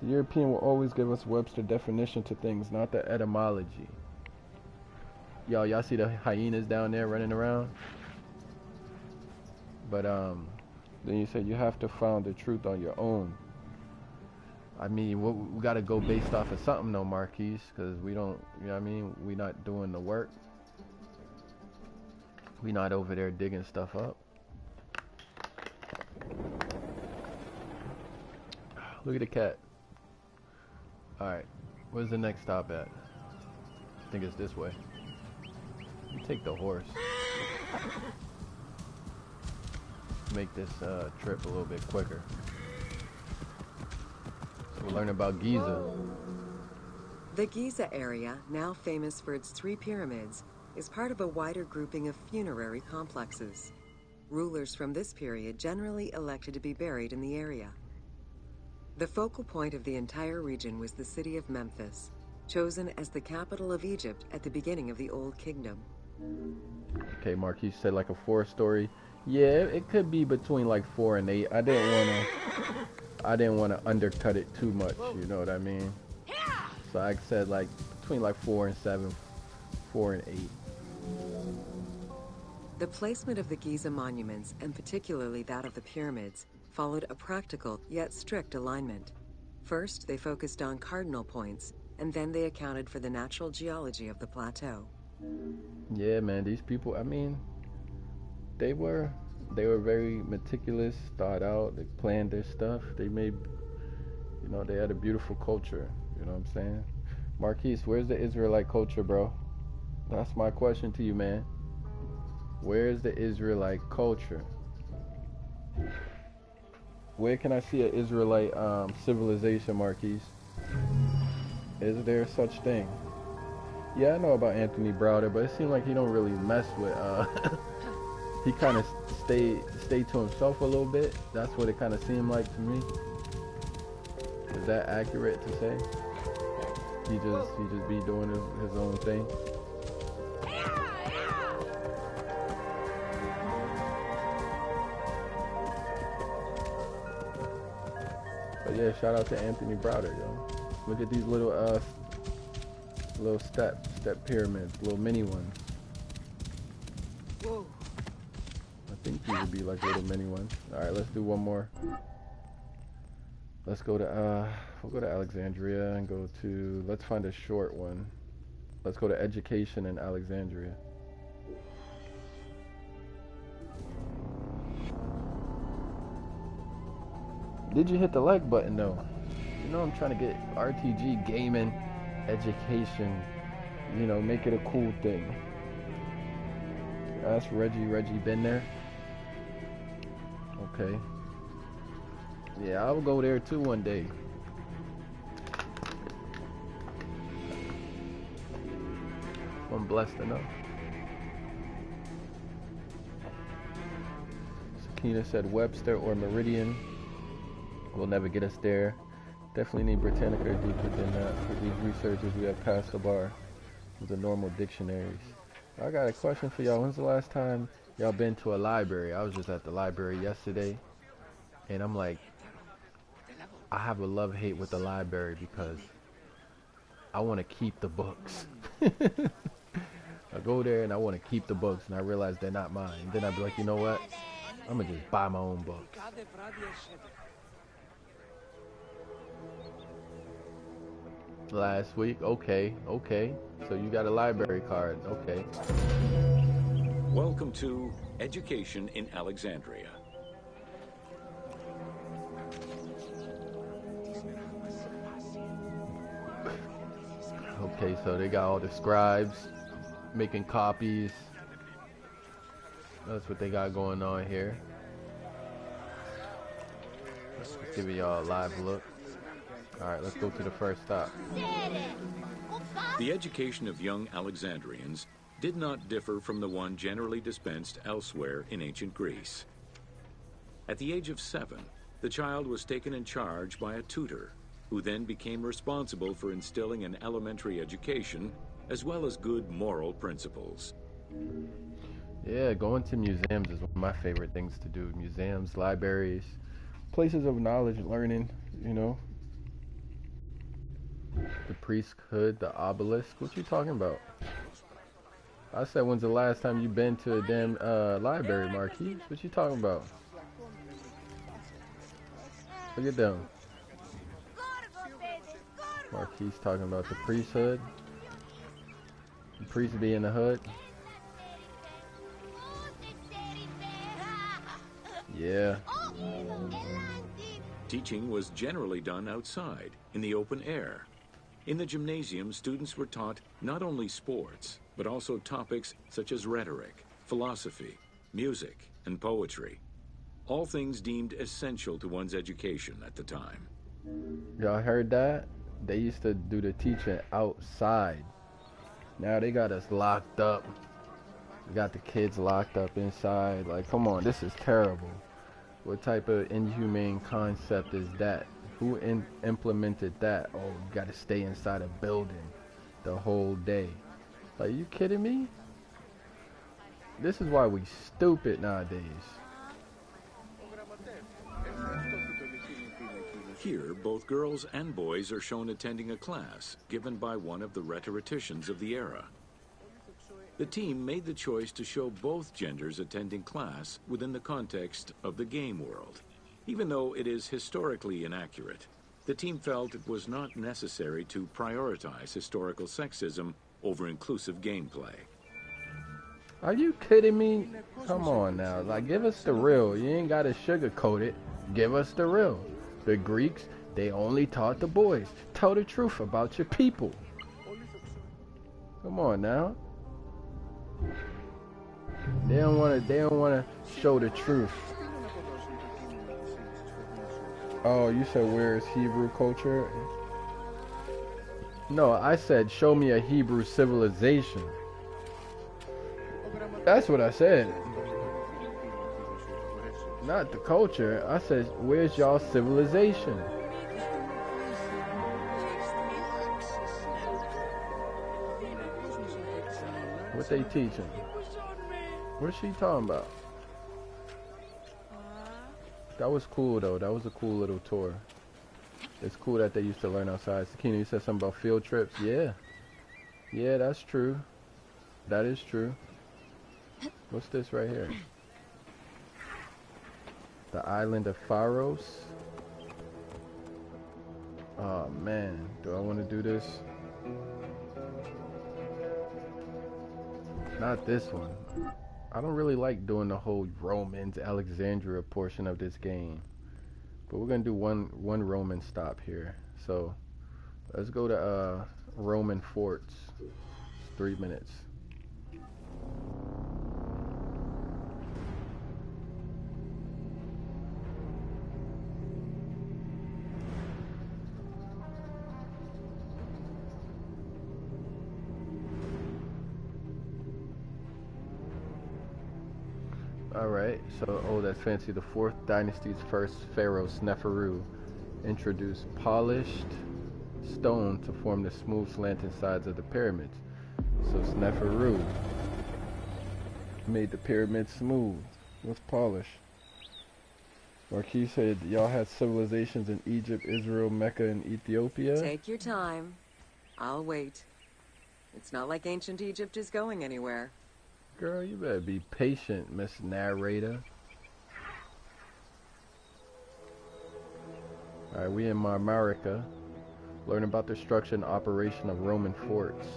The European will always give us Webster definition to things, not the etymology. Y'all see the hyenas down there running around? But then you said you have to find the truth on your own. I mean, we gotta go based off of something though, Marquise, because we don't, you know what I mean? We not doing the work. We not over there digging stuff up. Look at the cat. Alright, where's the next stop at? I think it's this way. You take the horse. Make this trip a little bit quicker. So we're learning about Giza. The Giza area, now famous for its 3 pyramids, is part of a wider grouping of funerary complexes. Rulers from this period generally elected to be buried in the area. The focal point of the entire region was the city of Memphis, chosen as the capital of Egypt at the beginning of the Old Kingdom. Okay, Marquise said like a 4-story. Yeah, it could be between like 4 and 8. I didn't want to undercut it too much, you know what I mean? So I said like between like 4 and 7, 4 and 8. The placement of the Giza monuments, and particularly that of the pyramids, followed a practical yet strict alignment. First, they focused on cardinal points, and then they accounted for the natural geology of the plateau. Yeah, man, these people, I mean, they were very meticulous, thought out, they planned their stuff. They made, you know, they had a beautiful culture, you know what I'm saying? Marquise, where's the Israelite culture, bro? That's my question to you, man. Where's the Israelite culture? Where can I see an Israelite civilization, Marquise? Is there such thing? Yeah, I know about Anthony Browder, but it seemed like he don't really mess with, he kind of stay to himself a little bit. That's what it kind of seemed like to me. Is that accurate to say? He just be doing his own thing. But yeah, shout out to Anthony Browder, yo. Look at these little step pyramids, little mini ones. Whoa. I think these would be like little mini ones. All right, let's do one more. Let's go to we'll go to Alexandria and go to, let's find a short one. Let's go to education in Alexandria. Did you hit the like button though? You know I'm trying to get RTG gaming, education, you know, make it a cool thing. That's Reggie been there? Okay. Yeah, I'll go there too one day. I'm blessed enough. Sakina said Webster or Meridian will never get us there. Definitely need Britannica deeper than that. For these researchers, we have passed the bar with the normal dictionaries. I got a question for y'all. When's the last time y'all been to a library? I was just at the library yesterday, and I'm like, I have a love-hate with the library because I want to keep the books. I go there and I want to keep the books, and I realize they're not mine. Then I'd be like, you know what? I'm going to just buy my own books. Last week, okay. So you got a library card, okay. Welcome to Education in Alexandria. Okay, so they got all the scribes making copies. That's what they got going on here. Let's give y'all a live look. Alright, let's go to the first stop. The education of young Alexandrians did not differ from the one generally dispensed elsewhere in ancient Greece. At the age of 7, the child was taken in charge by a tutor, who then became responsible for instilling an elementary education as well as good moral principles. Yeah, going to museums is one of my favorite things to do. Museums, libraries, places of knowledge, learning, you know. The priesthood, the obelisk. What you talking about? I said, when's the last time you been to a damn library, Marquis? What you talking about? Look at them. Marquis talking about the priesthood. The priest be in the hood. Yeah. Teaching was generally done outside, in the open air. In the gymnasium, students were taught not only sports, but also topics such as rhetoric, philosophy, music, and poetry. All things deemed essential to one's education at the time. Y'all heard that? They used to do the teaching outside. Now they got us locked up. We got the kids locked up inside. Like, come on, this is terrible. What type of inhumane concept is that? Who implemented that? Oh, you gotta stay inside a building the whole day. Like, you kidding me? This is why we stupid nowadays. Here, both girls and boys are shown attending a class given by one of the rhetoricians of the era. The team made the choice to show both genders attending class within the context of the game world. Even though it is historically inaccurate, the team felt it was not necessary to prioritize historical sexism over inclusive gameplay. Are you kidding me? Come on now. Like, give us the real. You ain't gotta sugarcoat it. Give us the real. The Greeks, they only taught the boys. Tell the truth about your people. Come on now. They don't wanna show the truth. Oh, you said where is Hebrew culture? No, I said show me a Hebrew civilization. That's what I said. Not the culture. I said, where's y'all civilization? What they teaching? What's she talking about? That was cool though. That was a cool little tour. It's cool that they used to learn outside. Sakina, you said something about field trips. Yeah. Yeah, that's true. That is true. What's this right here? The island of Pharos. Oh man, do I want to do this? Not this one. I don't really like doing the whole Romans, Alexandria portion of this game. But we're gonna do one Roman stop here. So let's go to Roman forts. It's 3 minutes. Alright, so, oh, that's fancy. The 4th dynasty's first pharaoh, Sneferu, introduced polished stone to form the smooth slanting sides of the pyramids. So Sneferu made the pyramid smooth with polish. Marquis said y'all had civilizations in Egypt, Israel, Mecca, and Ethiopia. Take your time. I'll wait. It's not like ancient Egypt is going anywhere. Girl, you better be patient, Miss Narrator. Alright, we in Marmarica. Learn about the structure and operation of Roman forts.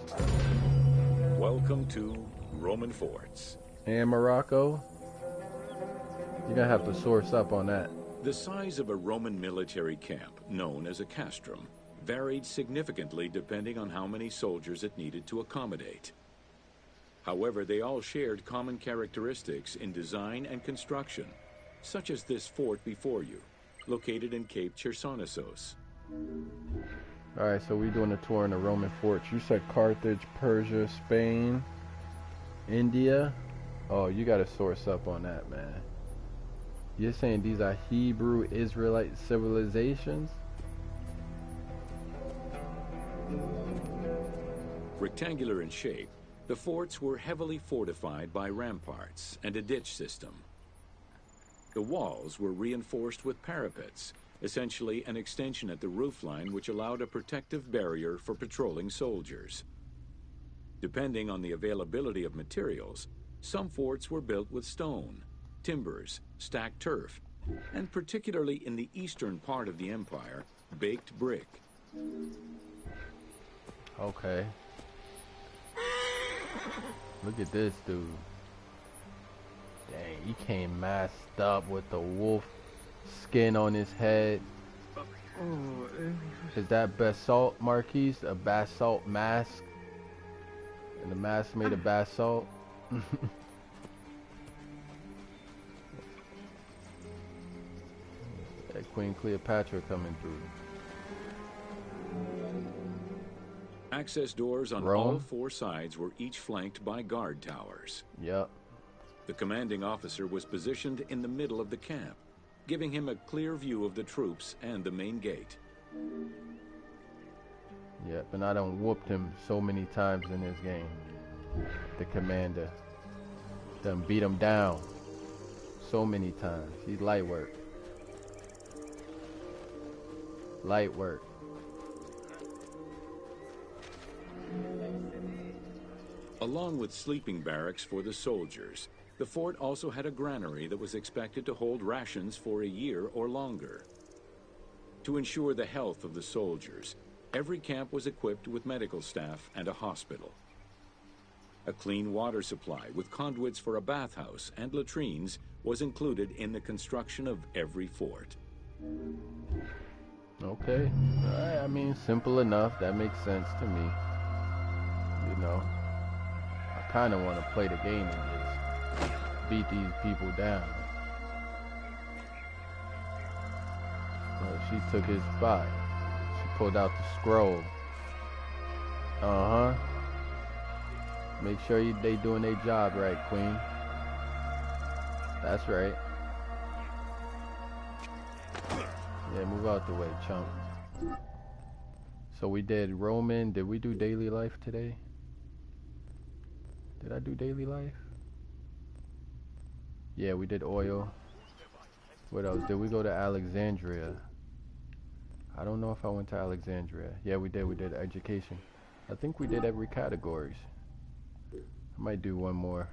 Welcome to Roman forts. And Morocco. You're gonna have to source up on that. The size of a Roman military camp, known as a castrum, varied significantly depending on how many soldiers it needed to accommodate. However, they all shared common characteristics in design and construction, such as this fort before you, located in Cape Chersonesos. Alright, so we're doing a tour in the Roman forts. You said Carthage, Persia, Spain, India. Oh, you gotta source up on that, man. You're saying these are Hebrew Israelite civilizations? Rectangular in shape, the forts were heavily fortified by ramparts and a ditch system. The walls were reinforced with parapets, essentially an extension at the roofline which allowed a protective barrier for patrolling soldiers. Depending on the availability of materials, some forts were built with stone, timbers, stacked turf, and particularly in the eastern part of the empire, baked brick. Okay. Look at this dude. Dang, he came masked up with the wolf skin on his head. Is that basalt, Marquise? A basalt mask? And the mask made of basalt? That Queen Cleopatra coming through. Access doors on Rome. all four sides were each flanked by guard towers. Yep. The commanding officer was positioned in the middle of the camp, giving him a clear view of the troops and the main gate. Yep, and I done whooped him so many times in this game. The commander. Done beat him down so many times. He's light work. Light work. Along with sleeping barracks for the soldiers, the fort also had a granary that was expected to hold rations for a year or longer. To ensure the health of the soldiers, every camp was equipped with medical staff and a hospital. A clean water supply with conduits for a bathhouse and latrines was included in the construction of every fort. Okay. I mean, simple enough. That makes sense to me. You know, I kind of want to play the game and just beat these people down. She took his spot. She pulled out the scroll. Uh-huh. Make sure they doing their job right, Queen. That's right. Yeah, move out the way, chump. So we did Roman. Did we do daily life today? Did I do daily life? Yeah, we did oil. What else? Did we go to Alexandria? I don't know if I went to Alexandria. Yeah, we did. We did education. I think we did every categories. I might do one more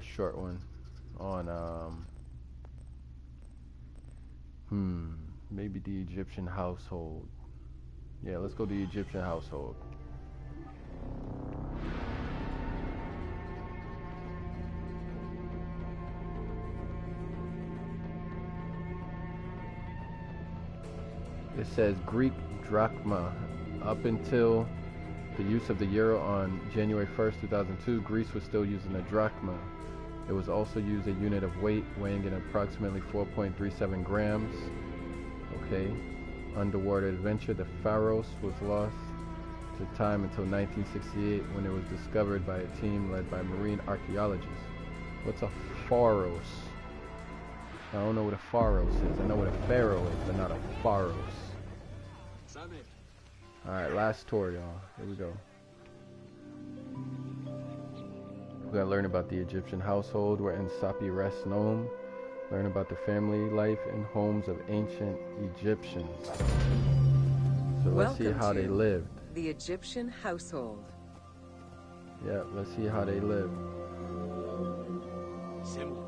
short one on maybe the Egyptian household. Yeah, let's go to the Egyptian household. It says Greek drachma. Up until the use of the euro on January 1st, 2002, Greece was still using a drachma. It was also used a unit of weight, weighing in approximately 4.37 grams. Okay. Underwater adventure. The Pharos was lost to time until 1968 when it was discovered by a team led by marine archaeologists. What's a Pharos? I don't know what a Pharos is. I know what a pharaoh is, but not a Pharos. Alright, last tour, y'all. Here we go. We're going to learn about the Egyptian household. We're in Sapi Res Nome. Learn about the family life and homes of ancient Egyptians. So let's see how they lived. The Egyptian household. Yeah, let's see how they lived.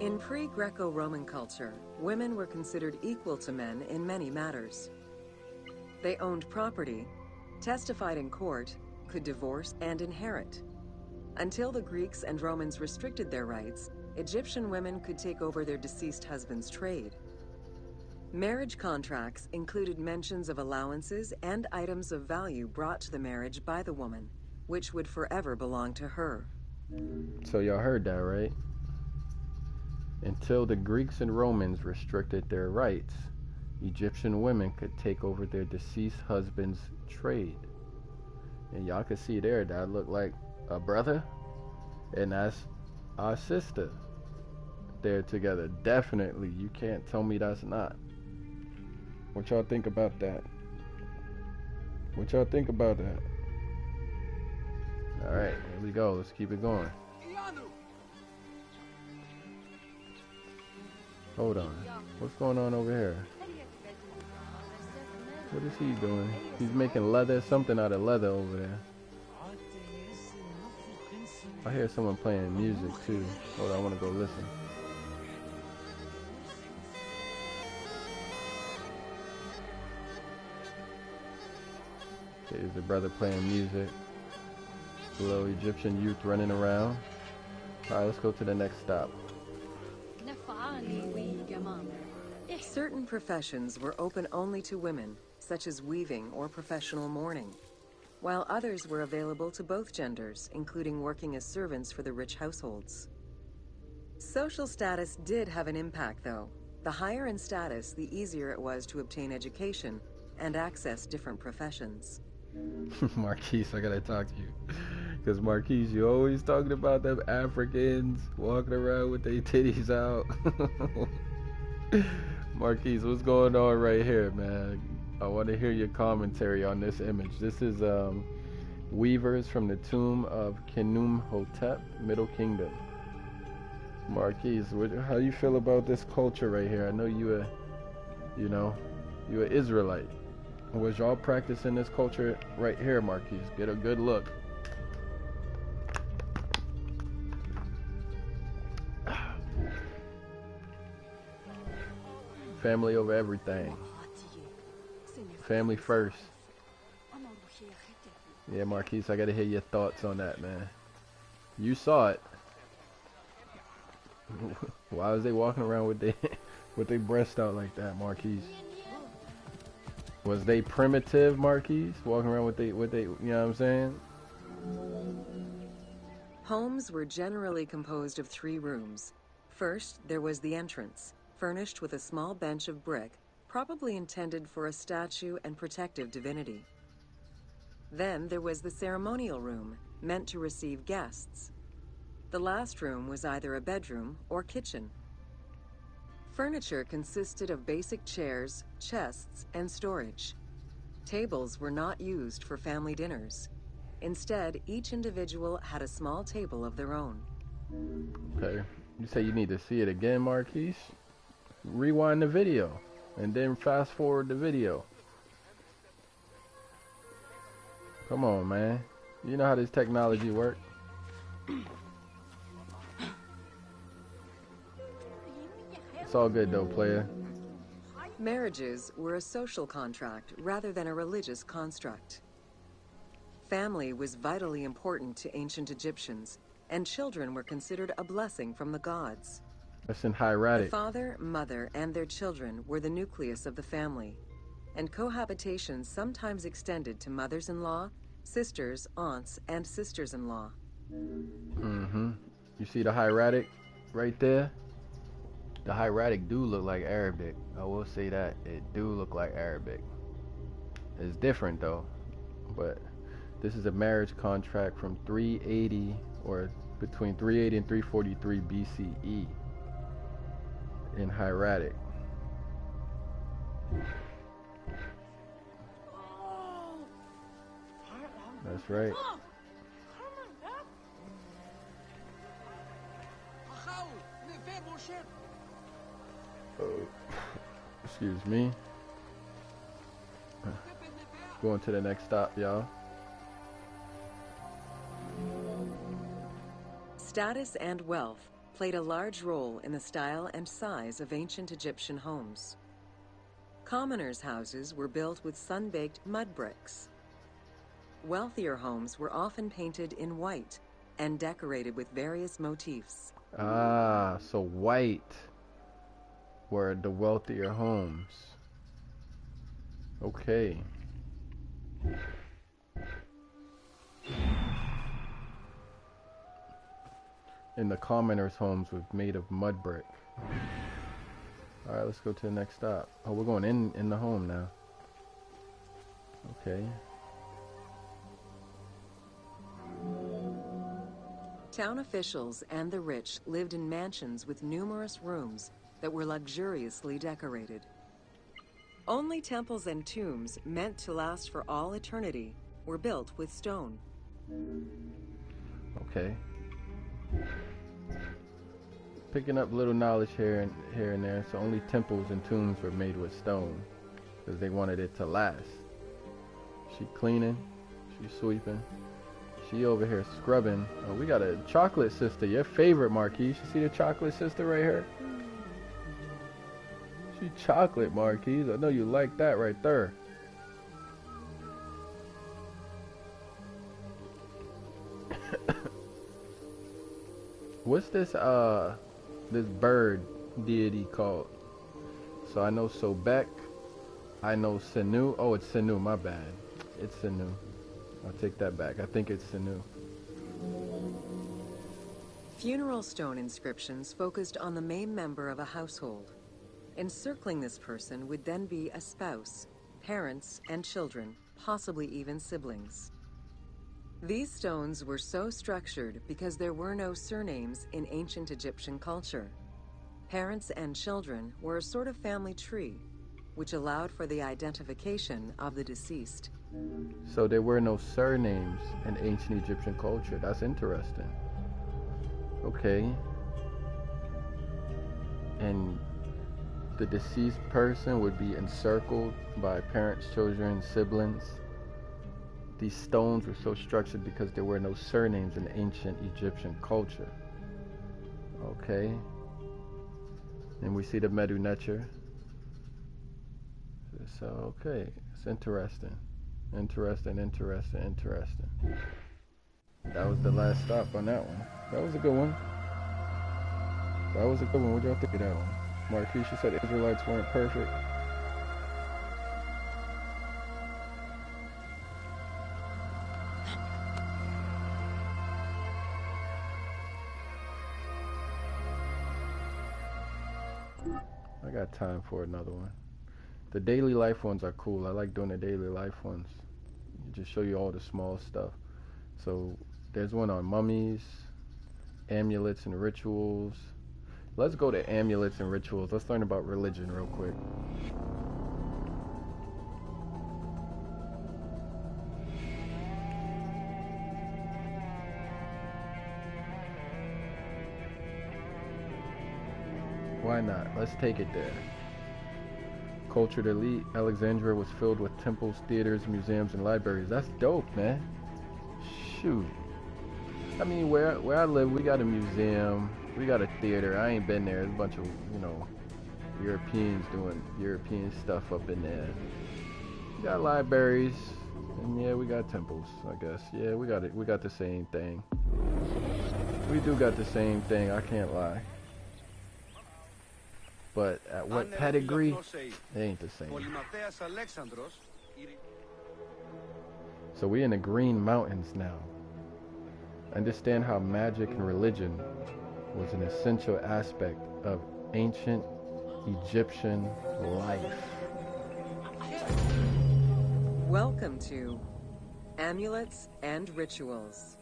In pre-Greco-Roman culture, women were considered equal to men in many matters. They owned property, testified in court, could divorce and inherit. Until the Greeks and Romans restricted their rights, Egyptian women could take over their deceased husband's trade. Marriage contracts included mentions of allowances and items of value brought to the marriage by the woman, which would forever belong to her. So y'all heard that, right? Until the Greeks and Romans restricted their rights, Egyptian women could take over their deceased husband's trade. And y'all can see there that looked like a brother, and that's our sister. They're together. Definitely. You can't tell me that's not. What y'all think about that? What y'all think about that? Alright, here we go. Let's keep it going. Hold on. What's going on over here? What is he doing? He's making leather, something out of leather over there. I hear someone playing music too. Hold on, I want to go listen. There's a brother playing music. A little Egyptian youth running around. Alright, let's go to the next stop. Certain professions were open only to women, such as weaving or professional mourning, while others were available to both genders, including working as servants for the rich households. Social status did have an impact, though. The higher in status, the easier it was to obtain education and access different professions. Marquise, I gotta talk to you. Because Marquise, you always talking about them Africans walking around with their titties out. Marquise, what's going on right here, man? I want to hear your commentary on this image. This is weavers from the tomb of Khnum-Hotep, Middle Kingdom. Marquise, how you feel about this culture right here? I know you a Israelite. Was y'all practicing this culture right here, Marquise? Get a good look. Family over everything. Family first. Yeah, Marquise, I gotta hear your thoughts on that, man. You saw it. Why was they walking around with their breast out like that, Marquise? Was they primitive, Marquise? Walking around with they, you know what I'm saying? Homes were generally composed of 3 rooms. First, there was the entrance, furnished with a small bench of brick, probably intended for a statue and protective divinity. Then there was the ceremonial room, meant to receive guests. The last room was either a bedroom or kitchen. Furniture consisted of basic chairs, chests, and storage. Tables were not used for family dinners. Instead, each individual had a small table of their own. Okay. You say you need to see it again, Marquise? Rewind the video, and then fast forward the video. Come on, man. You know how this technology works. It's all good though, player. Marriages were a social contract rather than a religious construct. Family was vitally important to ancient Egyptians, and children were considered a blessing from the gods. That's in The hieratic. father, mother, and their children were the nucleus of the family, and cohabitation sometimes extended to mothers-in-law, sisters, aunts, and sisters-in-law. Mm-hmm. You see the hieratic right there? The hieratic do look like Arabic. I will say that. It do look like Arabic. It's different though. But this is a marriage contract from 380 or between 380 and 343 BCE in hieratic. That's right. Excuse me. Going to the next stop, y'all. Status and wealth played a large role in the style and size of ancient Egyptian homes. Commoners' houses were built with sun-baked mud bricks. Wealthier homes were often painted in white and decorated with various motifs. Ah, so white were the wealthier homes. Okay. And the commoners' homes were made of mud brick. Alright, let's go to the next stop. Oh, we're going in the home now. Okay. Town officials and the rich lived in mansions with numerous rooms that were luxuriously decorated. Only temples and tombs meant to last for all eternity were built with stone. Okay. picking up little knowledge here and there. So only temples and tombs were made with stone, because they wanted it to last. She cleaning, she sweeping, she over here scrubbing. Oh, we got a chocolate sister, your favorite, Marquise. You see the chocolate sister right here? She chocolate, Marquise. I know you like that right there. What's this bird deity called? So I know Sobek, I know Senu. Oh, it's Senu, my bad. It's Senu. I'll take that back. I think it's Senu. Funeral stone inscriptions focused on the main member of a household. Encircling this person would then be a spouse, parents, and children, possibly even siblings. These stones were so structured because there were no surnames in ancient Egyptian culture. Parents and children were a sort of family tree, which allowed for the identification of the deceased. So there were no surnames in ancient Egyptian culture. That's interesting. Okay. And the deceased person would be encircled by parents, children, siblings. These stones were so structured because there were no surnames in ancient Egyptian culture. Okay. And we see the Medu Neter. So, okay. It's interesting. Interesting. That was the last stop on that one. That was a good one. What y'all think of that one? Marquise, you said Israelites weren't perfect. I got time for another one. The daily life ones are cool. I like doing the daily life ones. Just show you all the small stuff. So there's one on mummies, amulets and rituals. Let's go to amulets and rituals. Let's learn about religion real quick. Why not? Let's take it there. Cultured elite, Alexandria was filled with temples, theaters, museums, and libraries. That's dope, man. Shoot. I mean, where I live, we got a museum, we got a theater. I ain't been there. There's a bunch of, Europeans doing European stuff up in there. We got libraries, and yeah, we got temples, I guess. Yeah, we got it. We got the same thing. We do got the same thing, I can't lie. But at what pedigree, it ain't the same. So we in the Green Mountains now. Understand how magic and religion was an essential aspect of ancient Egyptian life. Welcome to Amulets and Rituals.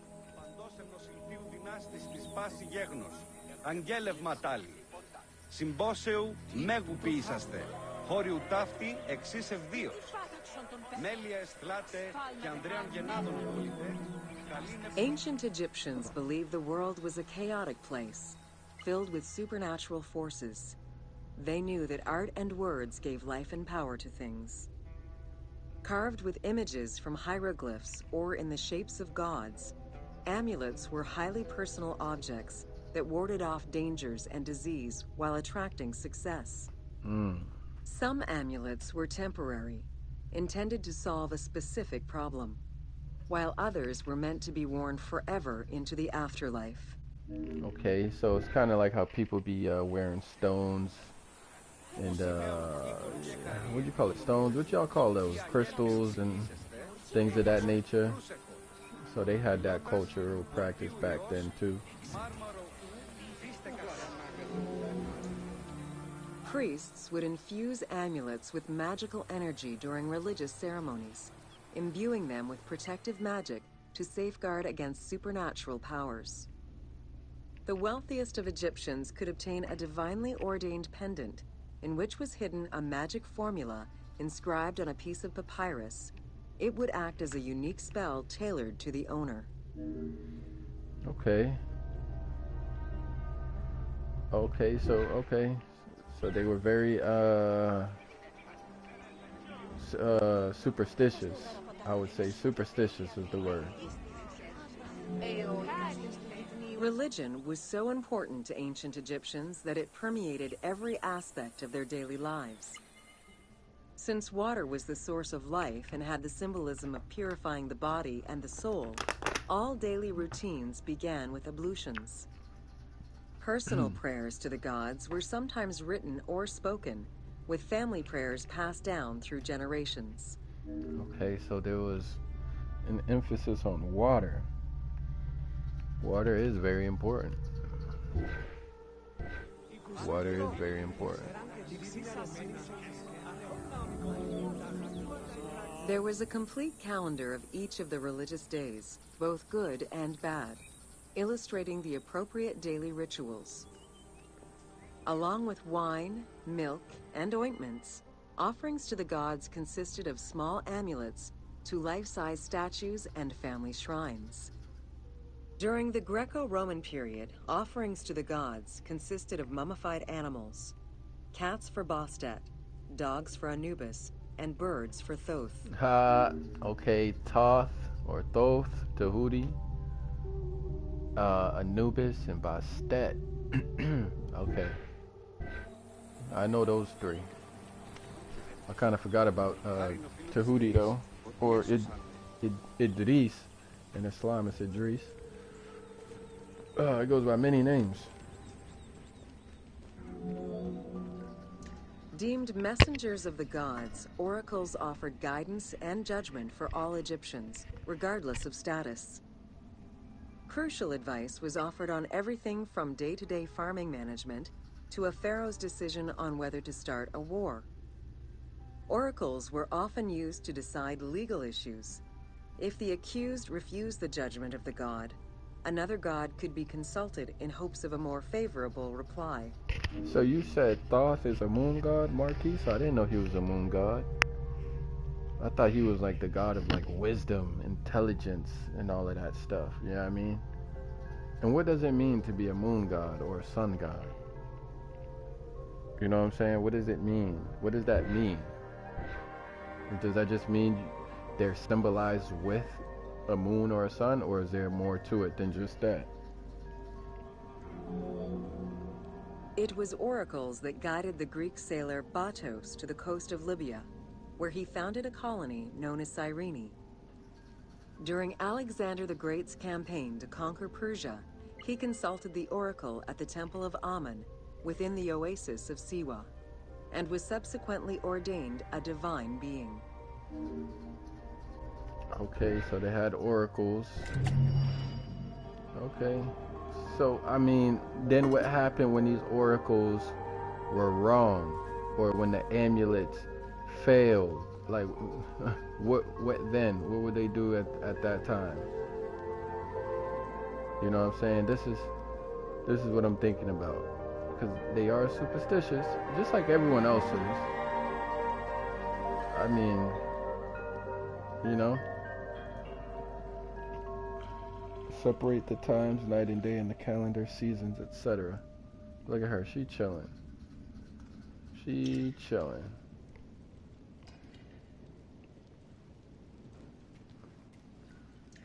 Συμπόσεου μέγου ποιήσαστε, χώριου ταύτη εξής ευδίως. Μέλια εστλάτε και Ανδρέαν γεννάδων πολίτε. Ancient Egyptians believed the world was a chaotic place, filled with supernatural forces. They knew that art and words gave life and power to things. Carved with images from hieroglyphs or in the shapes of gods, amulets were highly personal objects that warded off dangers and disease while attracting success. Some amulets were temporary, intended to solve a specific problem, while others were meant to be worn forever into the afterlife. Okay, so it's kind of like how people be wearing stones and, what do you call it, stones? What y'all call those? Crystals and things of that nature. So they had that cultural practice back then too. Priests would infuse amulets with magical energy during religious ceremonies, imbuing them with protective magic to safeguard against supernatural powers. The wealthiest of Egyptians could obtain a divinely ordained pendant in which was hidden a magic formula inscribed on a piece of papyrus. It would act as a unique spell tailored to the owner. Okay. Okay, so they were very superstitious. I would say superstitious is the word. Religion was so important to ancient Egyptians that it permeated every aspect of their daily lives. Since water was the source of life and had the symbolism of purifying the body and the soul, all daily routines began with ablutions. Personal prayers to the gods were sometimes written or spoken, with family prayers passed down through generations. Okay, so there was an emphasis on water. Water is very important. Water is very important. There was a complete calendar of each of the religious days, both good and bad, illustrating the appropriate daily rituals. Along with wine, milk, and ointments, offerings to the gods consisted of small amulets to life-size statues and family shrines. During the Greco-Roman period, offerings to the gods consisted of mummified animals, cats for Bastet, dogs for Anubis, and birds for Thoth. Okay, Toth or Thoth, Tahuti, Anubis, and Bastet. Okay, I know those three. I kind of forgot about Tahuti though, or Idris. In Islam, it's Idris. It goes by many names. Deemed messengers of the gods, oracles offered guidance and judgment for all Egyptians, regardless of status. Crucial advice was offered on everything from day-to-day farming management to a pharaoh's decision on whether to start a war. Oracles were often used to decide legal issues. If the accused refused the judgment of the god, another god could be consulted in hopes of a more favorable reply. So you said Thoth is a moon god, Marquis? I didn't know he was a moon god. I thought he was like the god of like wisdom, intelligence, and all of that stuff. You know what I mean? And what does it mean to be a moon god or a sun god? You know what I'm saying? What does it mean? What does that mean? Does that just mean they're symbolized with a moon or a sun, or is there more to it than just that? It was oracles that guided the Greek sailor Batos to the coast of Libya, where he founded a colony known as Cyrene. During Alexander the Great's campaign to conquer Persia, he consulted the oracle at the Temple of Amun within the oasis of Siwa, and was subsequently ordained a divine being. Okay, so they had oracles. Okay. So, I mean, then what happened when these oracles were wrong, or when the amulets failed? Like, what then? What would they do at that time? You know what I'm saying? This is what I'm thinking about, because they are superstitious, just like everyone else is. I mean, you know. Separate the times, night and day, in the calendar, seasons, etc. Look at her, she chilling. She chilling.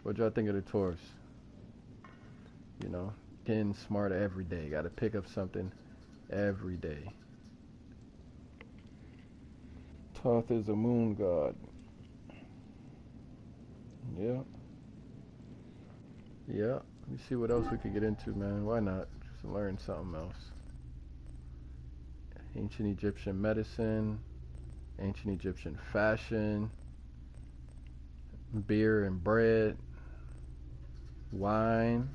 What y'all think of the Taurus? You know, getting smarter every day. Got to pick up something every day. Thoth is a moon god. Yeah. Yeah, let me see what else we could get into, man. Why not? Just learn something else. Ancient Egyptian medicine, ancient Egyptian fashion, beer and bread, wine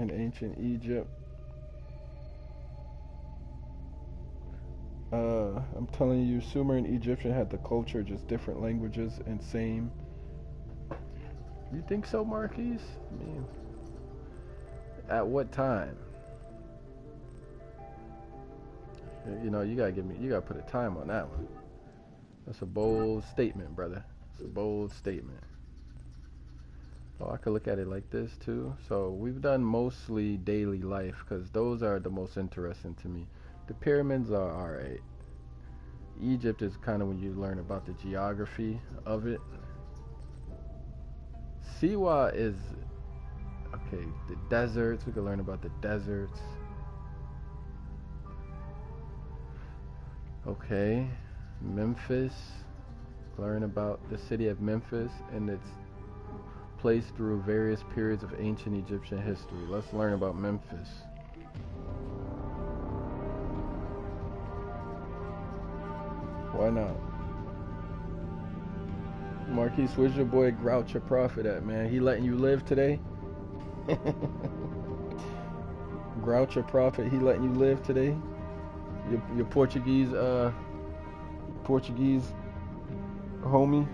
in ancient Egypt. I'm telling you, Sumer and Egyptian had the culture, just different languages and same. You think so, Marquise? I mean, at what time? You know, you gotta put a time on that one. That's a bold statement, brother. It's a bold statement. Oh, I could look at it like this too. So we've done mostly daily life because those are the most interesting to me. The pyramids are alright. Egypt is kind of when you learn about the geography of it. Siwa is okay. The deserts. We could learn about the deserts. Okay, Memphis. Learn about the city of Memphis and its place through various periods of ancient Egyptian history. Let's learn about Memphis. Why not? Marquise, where's your boy Grouch your Prophet at, man? He letting you live today? Grouch your Prophet, he letting you live today? Your Portuguese homie?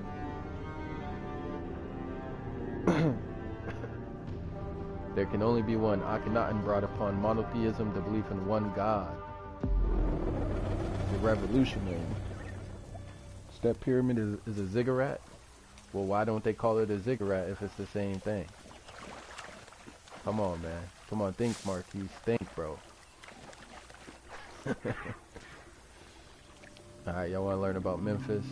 There can only be one. Akhenaten brought upon monotheism the belief in one God. The revolutionary. That pyramid is a ziggurat? Well, why don't they call it a ziggurat if it's the same thing? Come on, man. Come on, think, Marquise. Think, bro. Alright, y'all want to learn about Memphis?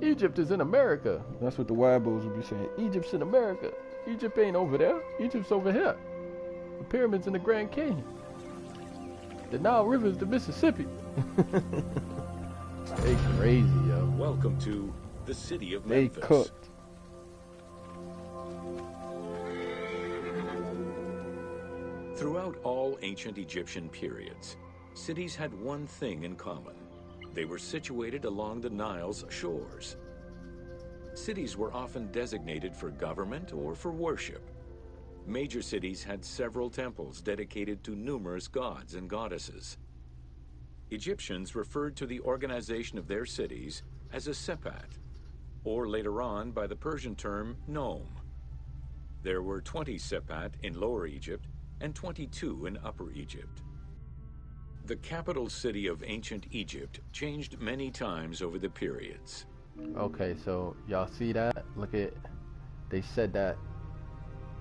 Egypt is in America. That's what the Wibos would be saying. Egypt's in America. Egypt ain't over there. Egypt's over here. The pyramids in the Grand Canyon. The Nile River is the Mississippi. They crazy, yo. Welcome to the city of Memphis. They cooked. Throughout all ancient Egyptian periods, cities had one thing in common. They were situated along the Nile's shores. Cities were often designated for government or for worship. Major cities had several temples dedicated to numerous gods and goddesses. Egyptians referred to the organization of their cities as a sepat, or later on by the Persian term nome. There were 20 sepat in Lower Egypt and 22 in Upper Egypt. The capital city of ancient Egypt changed many times over the periods. Okay, so y'all see that? Look at, they said that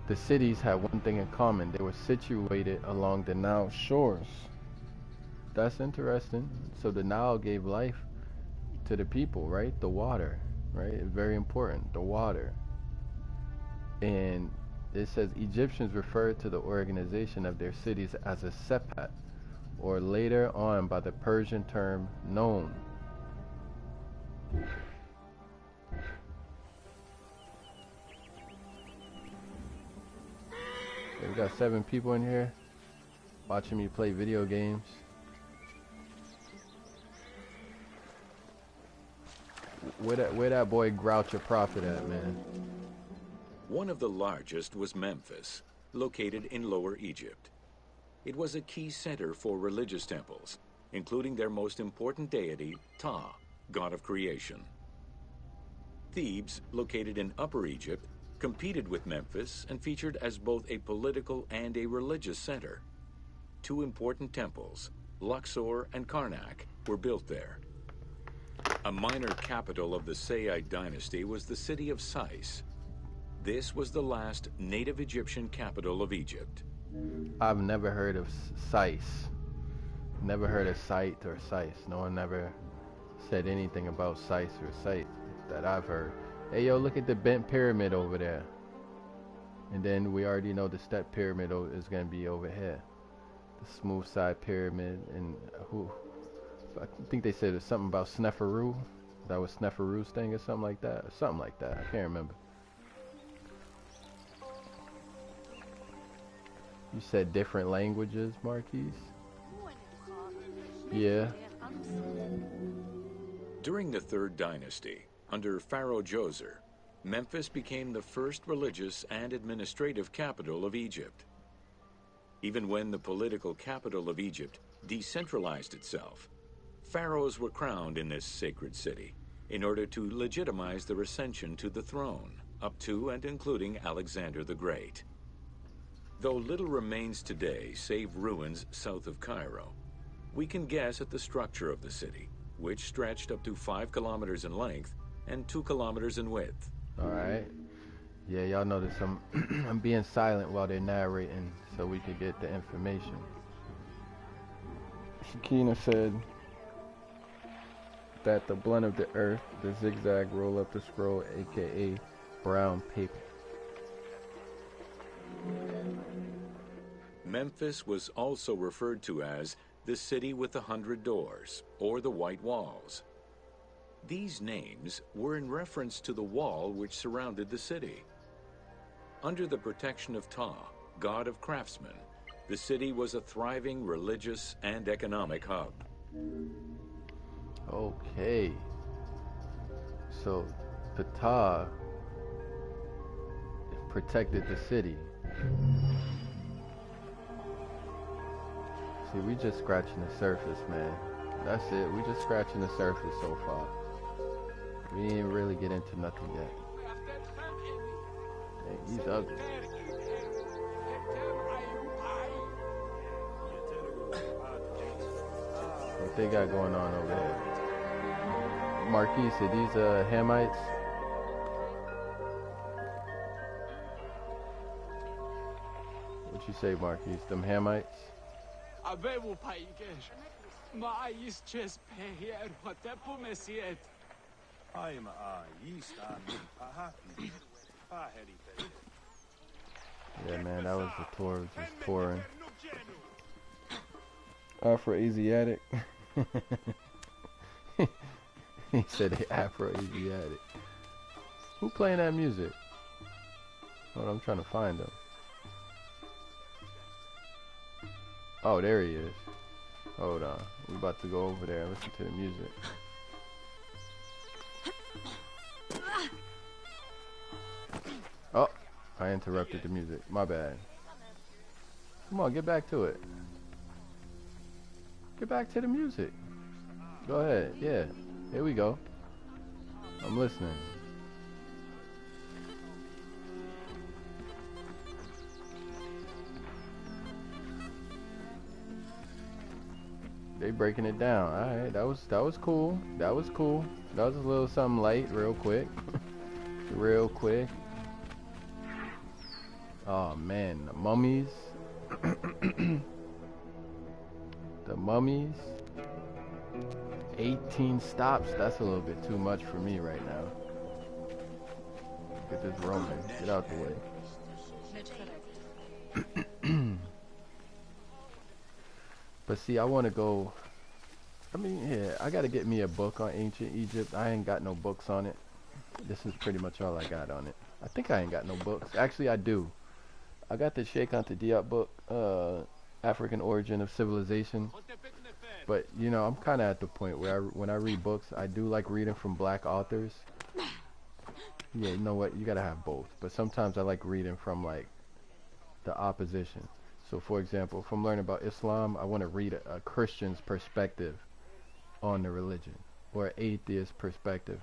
the cities had one thing in common. They were situated along the Nile shores. That's interesting. So the Nile gave life to the people, right? The water, right? Very important, the water. And it says Egyptians referred to the organization of their cities as a sepat, or later on by the Persian term nome. We got 7 people in here watching me play video games. Where that boy Grouch your Prophet at, man? One of the largest was Memphis, located in Lower Egypt. It was a key center for religious temples, including their most important deity, Ptah, god of creation. Thebes, located in Upper Egypt, competed with Memphis and featured as both a political and a religious center. 2 important temples, Luxor and Karnak, were built there. A minor capital of the Sayyid dynasty was the city of Sais. This was the last native Egyptian capital of Egypt. I've never heard of Sais. Never heard of Site or Sais. No one ever said anything about Sais or Site that I've heard. Hey, yo, look at the bent pyramid over there. And then we already know the step pyramid is going to be over here. The smooth side pyramid. And I think they said it was something about Sneferu. That was Sneferu's thing or something like that. Or something like that. I can't remember. You said different languages, Marquise? Yeah. During the 3rd dynasty, under Pharaoh Djoser, Memphis became the first religious and administrative capital of Egypt. Even when the political capital of Egypt decentralized itself, pharaohs were crowned in this sacred city in order to legitimize their ascension to the throne, up to and including Alexander the Great. Though little remains today save ruins south of Cairo, we can guess at the structure of the city, which stretched up to 5 kilometers in length and 2 kilometers in width. All right. Yeah, y'all notice I'm I'm being silent while they're narrating so we could get the information. Shakina said that the blunt of the earth, the zigzag roll up the scroll, aka brown paper. Memphis was also referred to as the city with the 100 doors, or the White Walls. These names were in reference to the wall which surrounded the city. Under the protection of Ptah, god of craftsmen, the city was a thriving religious and economic hub. Okay. So Ptah protected the city. See, we just scratching the surface, man. That's it. We just scratching the surface so far. We ain't really get into nothing yet. Dang, he's ugly. What they got going on over here? Marquise, are these Hamites? What you say, Marquise? Them Hamites? Avevo paigesh. Ma is ches peher hotepu mesiet. I'm East happy. Yeah, man, that was the tour. Just touring. Afro-Asiatic. He said they Afro-Asiatic. Who playing that music? Hold on, I'm trying to find him. Oh, there he is. Hold on. We about to go over there and listen to the music. Oh, I interrupted the music. My bad. Come on, get back to it. Get back to the music. Go ahead. Yeah. Here we go. I'm listening. They breaking it down. All right, that was cool. That was cool. That was a little something light, real quick. Real quick. Oh man, the mummies. The mummies. 18 stops. That's a little bit too much for me right now. Look at this Roman. Get out the way. But see, I want to go. I mean, yeah, I got to get me a book on ancient Egypt. I ain't got no books on it. This is pretty much all I got on it. I think I ain't got no books. Actually, I do. I got the Sheikh Anta Diop book, African Origin of Civilization. But, you know, I'm kind of at the point where when I read books, I do like reading from black authors. Yeah, you know what? You got to have both. But sometimes I like reading from, like, the opposition. So, for example, if I'm learning about Islam, I want to read a Christian's perspective on the religion. Or an atheist perspective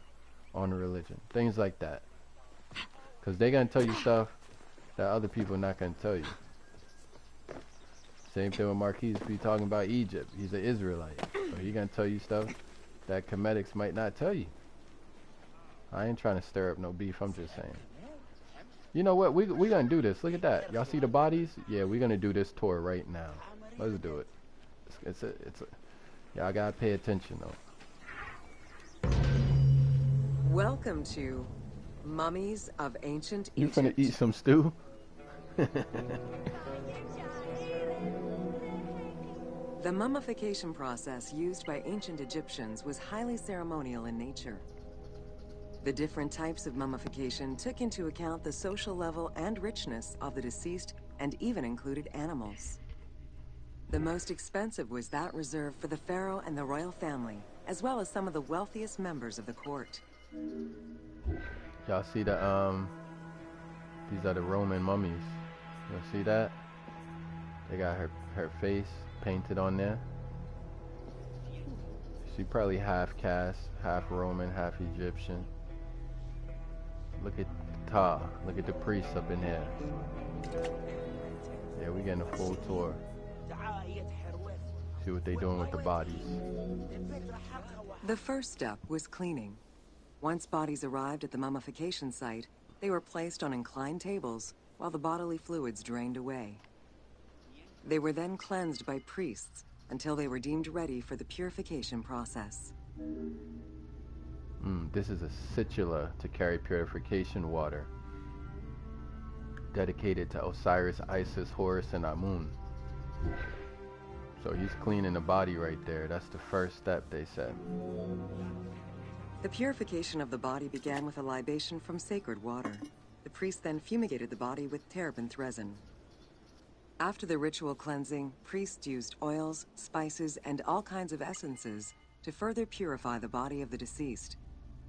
on the religion. Things like that. Because they're going to tell you stuff that other people are not going to tell you. Same thing with Marquise be talking about Egypt. He's an Israelite. So he's going to tell you stuff that Comedics might not tell you. I ain't trying to stir up no beef. I'm just saying. You know what? We going to do this. Look at that. Y'all see the bodies? Yeah, we're going to do this tour right now. Let's do it. Y'all got to pay attention, though. Welcome to Mummies of Ancient You Egypt. finna eat some stew? The mummification process used by ancient Egyptians was highly ceremonial in nature. The different types of mummification took into account the social level and richness of the deceased and even included animals. The most expensive was that reserved for the pharaoh and the royal family, as well as some of the wealthiest members of the court. Y'all see the these are the Roman mummies. Y'all see that? They got her face painted on there. She probably half caste, half Roman, half Egyptian. Look at Ta. Look at the priests up in here. Yeah, we getting a full tour. See what they doing with the bodies. The first step was cleaning. Once bodies arrived at the mummification site, They were placed on inclined tables while the bodily fluids drained away. They were then cleansed by priests until they were deemed ready for the purification process. This is a situla to carry purification water, dedicated to Osiris, Isis, Horus, and Amun. So he's cleaning the body right there. That's the first step, they said. The purification of the body began with a libation from sacred water. The priest then fumigated the body with terebinth resin. After the ritual cleansing, priests used oils, spices, and all kinds of essences to further purify the body of the deceased.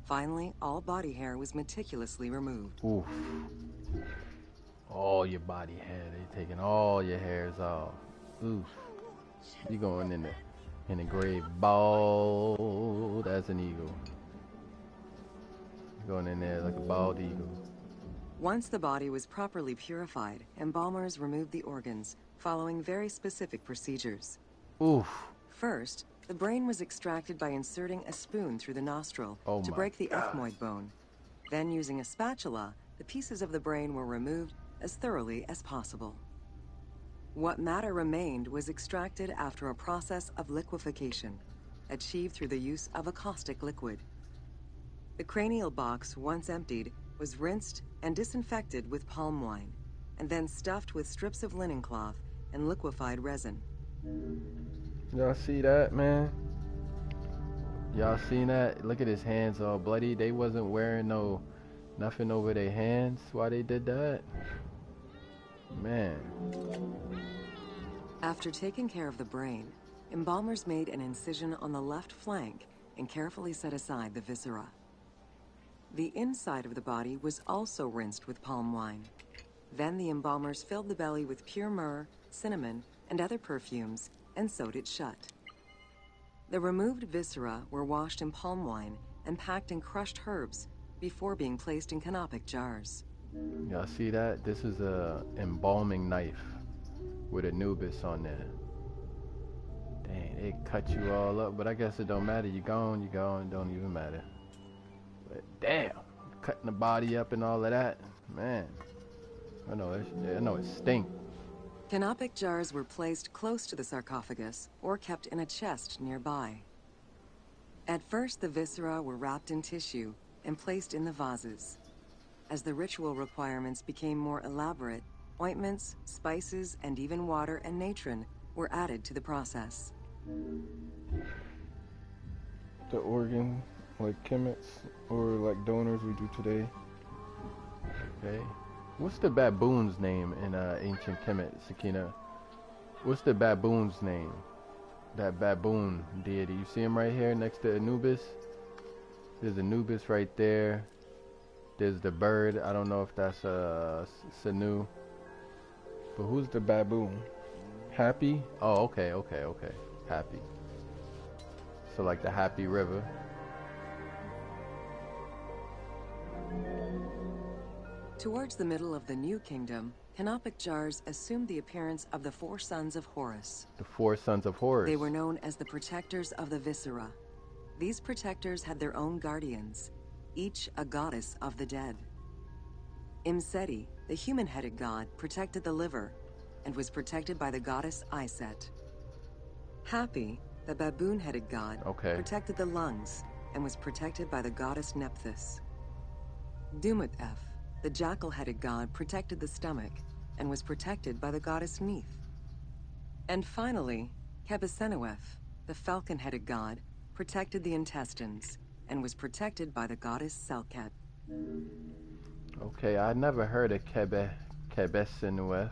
Finally, all body hair was meticulously removed. Oof. All your body hair. They taking all your hairs off. Oof. You going in the grave bald as an eagle. Going in there like a bald eagle. Once the body was properly purified, embalmers removed the organs, following very specific procedures. Oof. First, the brain was extracted by inserting a spoon through the nostril to my break the God. ethmoid bone. Then, using a spatula, the pieces of the brain were removed as thoroughly as possible. What matter remained was extracted after a process of liquefaction, achieved through the use of a caustic liquid. The cranial box, once emptied, was rinsed and disinfected with palm wine, and then stuffed with strips of linen cloth and liquefied resin. Y'all see that, man? Y'all seen that? Look at his hands all bloody. They wasn't wearing nothing over their hands while they did that. Man. After taking care of the brain, embalmers made an incision on the left flank and carefully set aside the viscera. The inside of the body was also rinsed with palm wine. Then the embalmers filled the belly with pure myrrh, cinnamon, and other perfumes and sewed it shut. The removed viscera were washed in palm wine and packed in crushed herbs before being placed in canopic jars. Y'all see that? This is a embalming knife with Anubis on there. Dang, they cut you all up, but I guess it don't matter. You gone, it don't even matter. But damn, cutting the body up and all of that, man. I know it stink. Canopic jars were placed close to the sarcophagus or kept in a chest nearby. At first, the viscera were wrapped in tissue and placed in the vases. As the ritual requirements became more elaborate, ointments, spices, and even water and natron were added to the process. The organ, like chemists or like donors we do today. Okay. What's the baboon's name in ancient Kemet, Sakina? What's the baboon's name? That baboon deity. You see him right here next to Anubis? There's Anubis right there. There's the bird. I don't know if that's Sanu. But who's the baboon? Happy? Oh, okay. Happy. So like the Happy River. Towards the middle of the New Kingdom, canopic jars assumed the appearance of the four sons of Horus. The four sons of Horus. They were known as the protectors of the viscera. These protectors had their own guardians, each a goddess of the dead. Imseti, the human-headed god, protected the liver and was protected by the goddess Iset. Happy, the baboon-headed god, protected the lungs and was protected by the goddess Nephthys. Dumut-F, the jackal-headed god, protected the stomach and was protected by the goddess Neith. And finally, Kebesenuef, the falcon-headed god, protected the intestines and was protected by the goddess Selket. Okay, I never heard of Kebesenuef,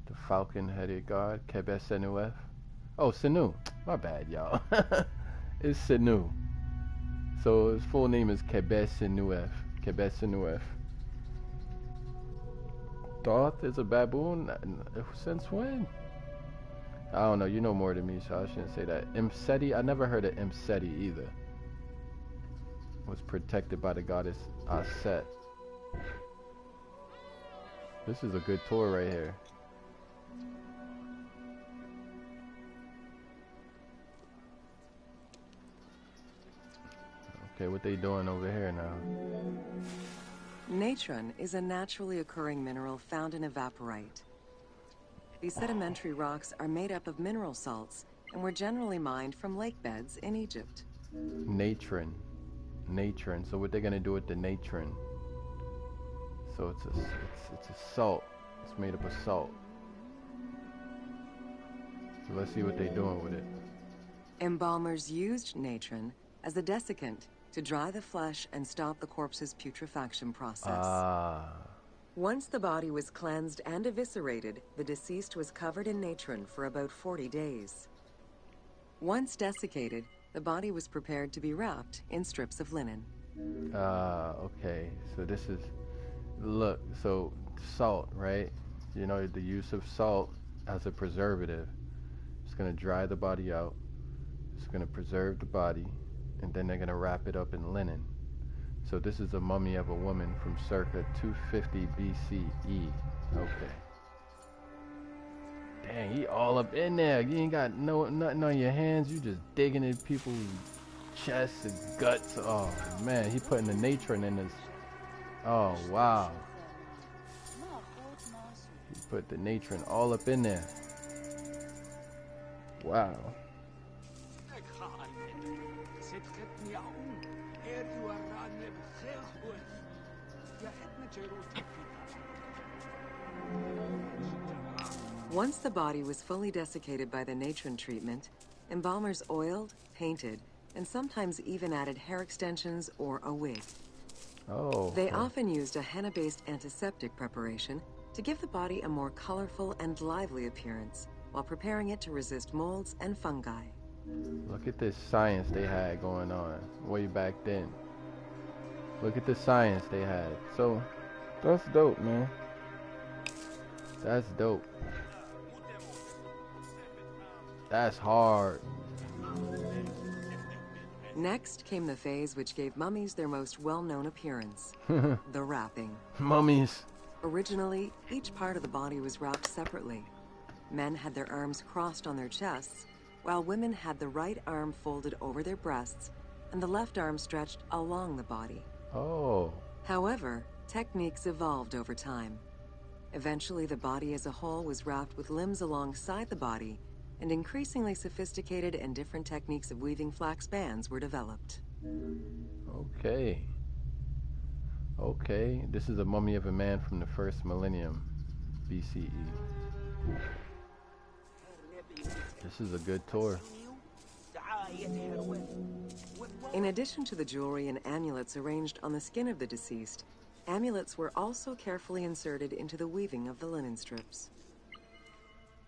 the falcon-headed god, Kebesenuef. Oh, Sanu. My bad, y'all. It's Sanu. So his full name is Kebesenuef. Kebesenuef. Thoth is a baboon? Since when? I don't know. You know more than me, so I shouldn't say that. Imseti? I never heard of Imseti either. Was protected by the goddess Aset. This is a good tour right here. Okay, what they doing over here now? Natron is a naturally occurring mineral found in evaporite. These sedimentary rocks are made up of mineral salts and were generally mined from lake beds in Egypt. Natron. Natron. So what they're gonna do with the natron? So it's a salt. It's made up of salt. So let's see what they're doing with it. Embalmers used natron as a desiccant to dry the flesh and stop the corpse's putrefaction process. Once the body was cleansed and eviscerated, the deceased was covered in natron for about 40 days. Once desiccated, the body was prepared to be wrapped in strips of linen. Okay. So this is, look, so salt, right? You know, the use of salt as a preservative. It's going to dry the body out. It's going to preserve the body. And then they're going to wrap it up in linen. So this is a mummy of a woman from circa 250 BCE. Okay. Dang, he all up in there. You ain't got nothing on your hands. You just digging in people's chests and guts. Oh, man. He putting the natron in his... Oh, wow. He put the natron all up in there. Wow. Once the body was fully desiccated by the natron treatment, embalmers oiled, painted, and sometimes even added hair extensions or a wig. Oh. They often used a henna-based antiseptic preparation to give the body a more colorful and lively appearance while preparing it to resist molds and fungi. Look at this science they had going on way back then. Look at the science they had. So, that's dope, man. That's dope. That's hard. Next came the phase which gave mummies their most well-known appearance, the wrapping. Mummies. Originally, each part of the body was wrapped separately. Men had their arms crossed on their chests, while women had the right arm folded over their breasts and the left arm stretched along the body. Oh. However, techniques evolved over time. Eventually, the body as a whole was wrapped with limbs alongside the body, and increasingly sophisticated and different techniques of weaving flax bands were developed. Okay. Okay, this is a mummy of a man from the first millennium BCE. This is a good tour. In addition to the jewelry and amulets arranged on the skin of the deceased, amulets were also carefully inserted into the weaving of the linen strips.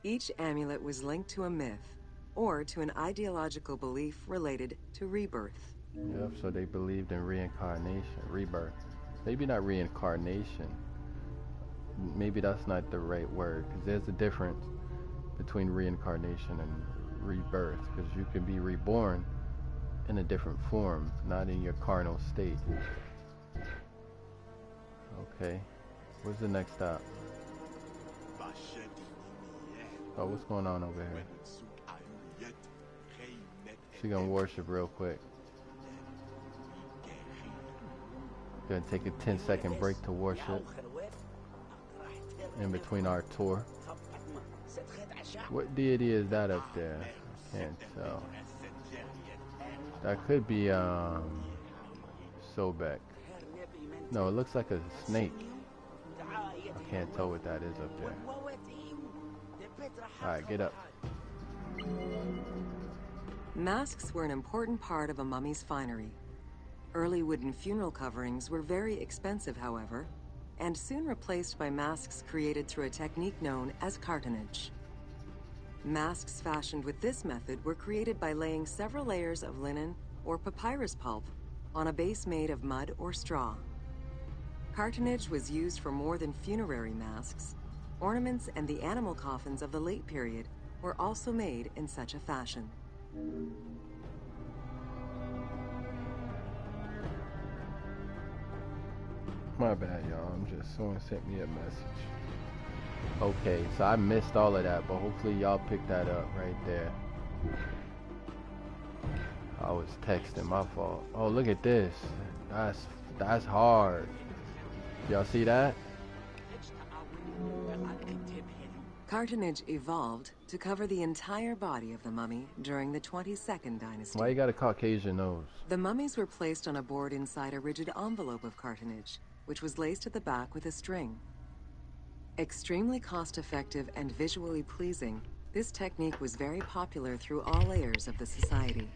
Each amulet was linked to a myth or to an ideological belief related to rebirth. Yep, so they believed in reincarnation, rebirth. Maybe not reincarnation. Maybe that's not the right word, because there's a difference between reincarnation and rebirth, because you can be reborn in a different form, not in your carnal state. Okay, where's the next stop? Oh, what's going on over here? She gonna worship real quick. Gonna take a 10-second break to worship in between our tour. What deity is that up there? I can't tell. That could be Sobek. No, it looks like a snake. I can't tell what that is up there. Alright, get up. Masks were an important part of a mummy's finery. Early wooden funeral coverings were very expensive, however, and soon replaced by masks created through a technique known as cartonnage. Masks fashioned with this method were created by laying several layers of linen or papyrus pulp on a base made of mud or straw. Cartonnage was used for more than funerary masks. Ornaments and the animal coffins of the late period were also made in such a fashion. My bad, y'all. Someone sent me a message. Okay, so I missed all of that, but hopefully y'all picked that up right there. I was texting, my fault. Oh, look at this. That's hard. Y'all see that? Cartonnage evolved to cover the entire body of the mummy during the 22nd dynasty. Why you got a Caucasian nose? The mummies were placed on a board inside a rigid envelope of cartonnage, which was laced at the back with a string. Extremely cost-effective and visually pleasing, this technique was very popular through all layers of the society.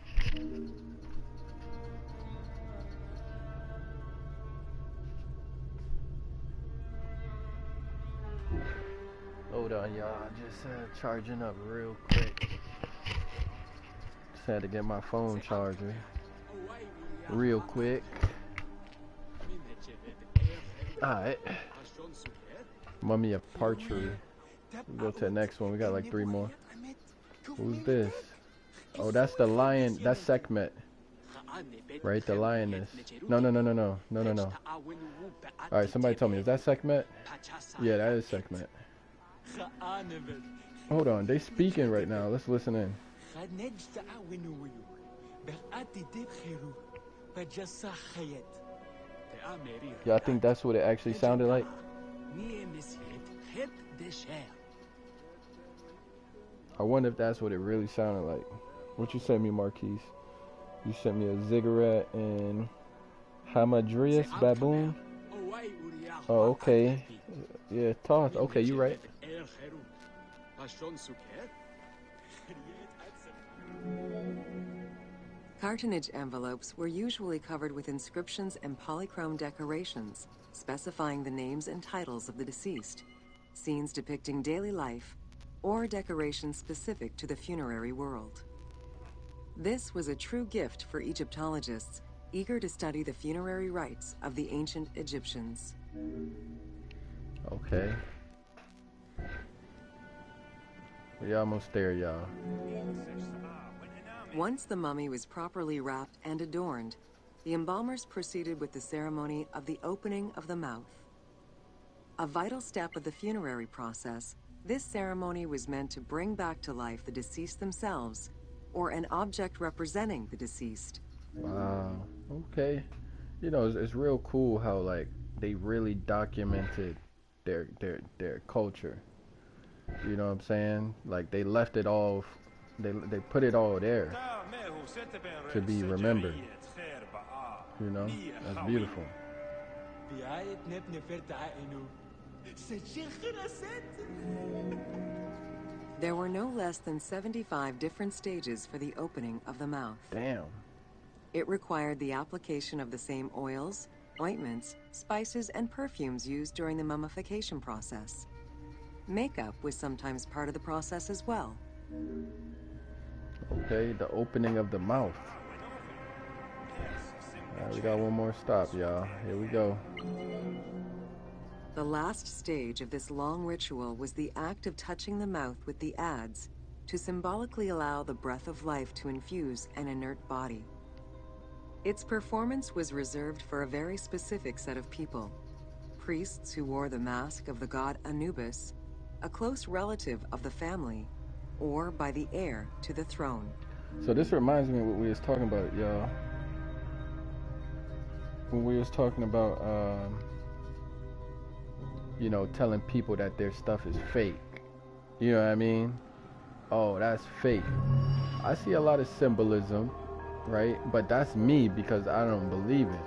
Hold on, y'all. Just charging up real quick. Just had to get my phone charger real quick. Alright. Mummy of Partridge. We go to the next one. We got like 3 more. Who's this? Oh, that's the lion. That's Sekhmet. Right? The lioness. No. Alright, somebody tell me. Is that Sekhmet? Yeah, that is Sekhmet. Hold on. They speaking right now. Let's listen in. Y'all think that's what it actually sounded like? I wonder if that's what it really sounded like. What you sent me, Marquise? You sent me a cigarette and Hamadryas baboon. Oh, okay. Yeah, toss. Okay, you right. Cartonnage envelopes were usually covered with inscriptions and polychrome decorations, specifying the names and titles of the deceased, scenes depicting daily life, or decorations specific to the funerary world. This was a true gift for Egyptologists eager to study the funerary rites of the ancient Egyptians. Okay. We almost there, y'all. Once the mummy was properly wrapped and adorned, the embalmers proceeded with the ceremony of the opening of the mouth. A vital step of the funerary process, this ceremony was meant to bring back to life the deceased themselves or an object representing the deceased. Wow. Okay. You know, it's real cool how like they really documented their culture. You know what I'm saying? Like they left it all. They put it all there to be remembered. You know, that's beautiful. There were no less than 75 different stages for the opening of the mouth. Damn. It required the application of the same oils, ointments, spices, and perfumes used during the mummification process. Makeup was sometimes part of the process as well. Okay, the opening of the mouth. Alright, we got one more stop, y'all. Here we go. The last stage of this long ritual was the act of touching the mouth with the adze to symbolically allow the breath of life to infuse an inert body. Its performance was reserved for a very specific set of people: priests who wore the mask of the god Anubis, a close relative of the family, or by the heir to the throne. So this reminds me of what we was talking about, y'all. When we was talking about, you know, telling people that their stuff is fake. You know what I mean? Oh, that's fake. I see a lot of symbolism, right? But that's me because I don't believe it.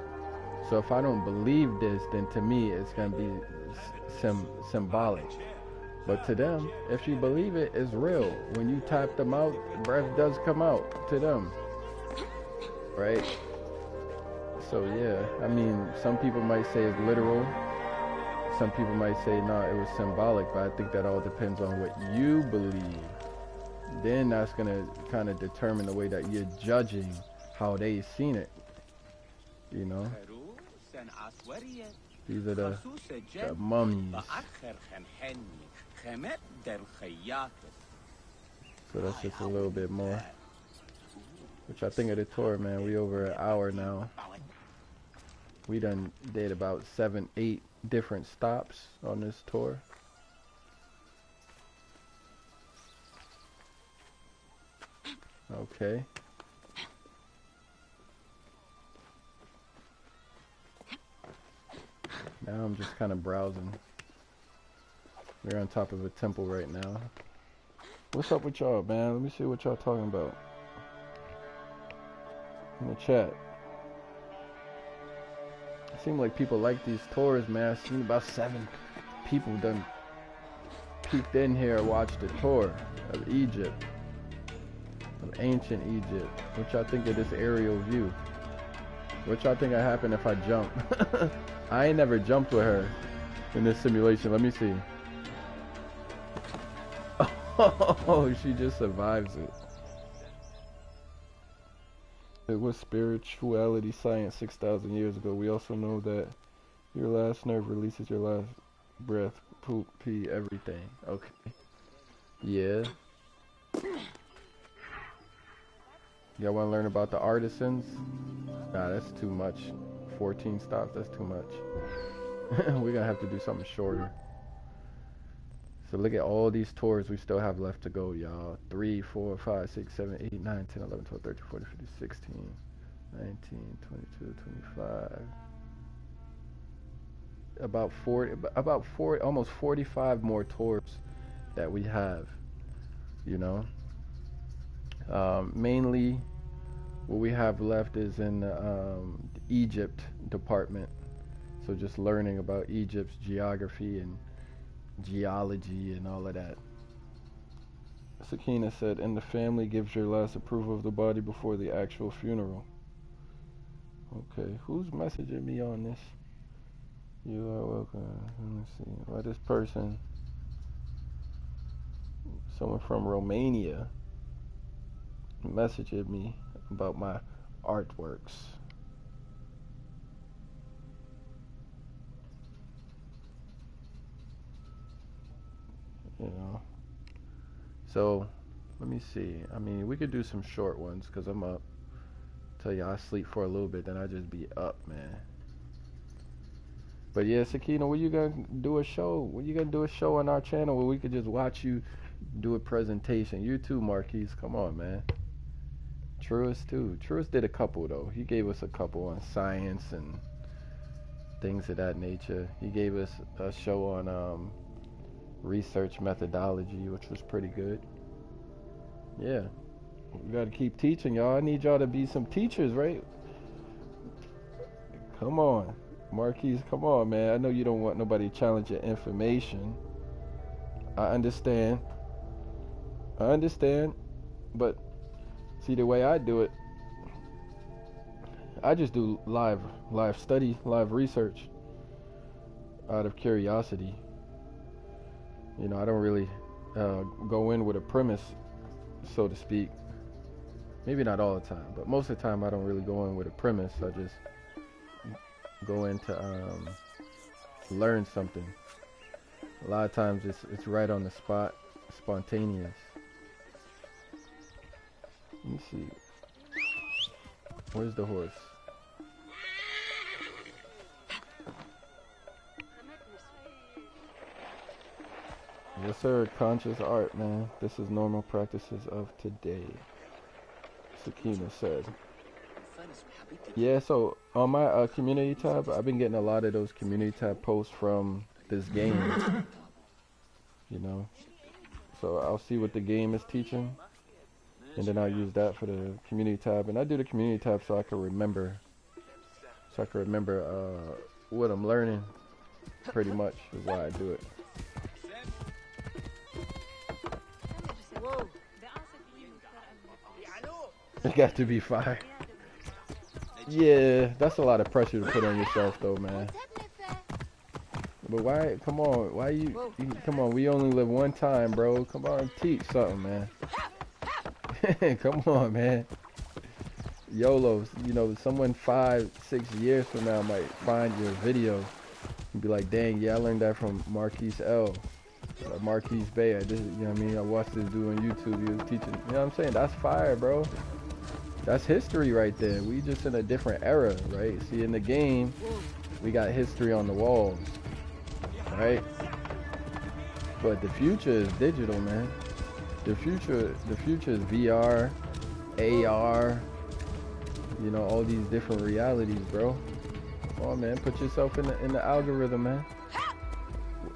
So if I don't believe this, then to me it's gonna be symbolic. But to them, if you believe it, it's real. When you tap them out, breath does come out to them, right? So yeah, I mean, some people might say it's literal. Some people might say, no, it was symbolic, but I think that all depends on what you believe. Then that's gonna kind of determine the way that you're judging how they've seen it, you know? These are the mummies. So that's just a little bit more. Which I think of the tour, man. We over an hour now. We done did about 7, 8 different stops on this tour. Okay. now. I'm just kind of browsing. We're on top of a temple right now. What's up with y'all, man? Let me see what y'all talking about in the chat. It seems like people like these tours, man. I've seen about 7 people done peeked in here and watched the tour of Egypt, of ancient Egypt. What y'all think of this aerial view? What y'all think would happen if I jump? I ain't never jumped with her in this simulation. Let me see. Oh, she just survives it. It was spirituality science 6,000 years ago. We also know that your last nerve releases your last breath, poop, pee, everything. Okay. Yeah. Y'all want to learn about the artisans? Nah, that's too much. 14 stops, that's too much. We're gonna have to do something shorter. So look at all these tours we still have left to go, y'all. 3, 4, 5, 6, 7, 8, 9, 10, 11, 12, 13, 14, 15, 16, 19, 22, 25. About 40, almost 45 more tours that we have, you know. Mainly what we have left is in the Egypt department. So just learning about Egypt's geography and geology and all of that. Sakina said, and the family gives your last approval of the body before the actual funeral. Okay, who's messaging me on this? You are welcome. Let me see. Why this person? Someone from Romania messaged me about my artworks. You know. So, let me see. I mean, we could do some short ones because I'm up. Tell you I sleep for a little bit, then I just be up, man. But yeah, Sakina, when you gonna do a show? When you gonna do a show on our channel where we could just watch you do a presentation? You too, Marquise. Come on, man. Truist too. Truist did a couple though. He gave us a couple on science and things of that nature. He gave us a show on research methodology, which was pretty good. Yeah. We gotta keep teaching, y'all. I need y'all to be some teachers, right? Come on. Marquise, come on, man. I know you don't want nobody to challenge your information. I understand. But see, the way I do it, I just do live study, live research out of curiosity. You know, I don't really go in with a premise, so to speak. Maybe not all the time, but most of the time I don't really go in with a premise. I just go in to learn something. A lot of times it's right on the spot, spontaneous. Let me see. Where's the horse? Yes, sir. Conscious art, man. This is normal practices of today. Sakina said. Yeah, so on my community tab, I've been getting a lot of those community tab posts from this game. You know, so I'll see what the game is teaching, and then I'll use that for the community tab. And I do the community tab so I can remember, what I'm learning. Pretty much is why I do it. It got to be fire. Yeah, that's a lot of pressure to put on yourself, though, man. But why? Come on, why you? Come on, we only live one time, bro. Come on, teach something, man. Come on, man. YOLO. You know, someone 5, 6 years from now might find your video and be like, "Dang, yeah, I learned that from Marquise L. Marquise Bay. You know what I mean? I watched this dude on YouTube. He was teaching. You know what I'm saying? That's fire, bro. That's history right there. We just in a different era, right? See, in the game, we got history on the walls, right? But the future is digital, man. The future is VR, AR, you know, all these different realities, bro. on, man. Put yourself in the algorithm, man.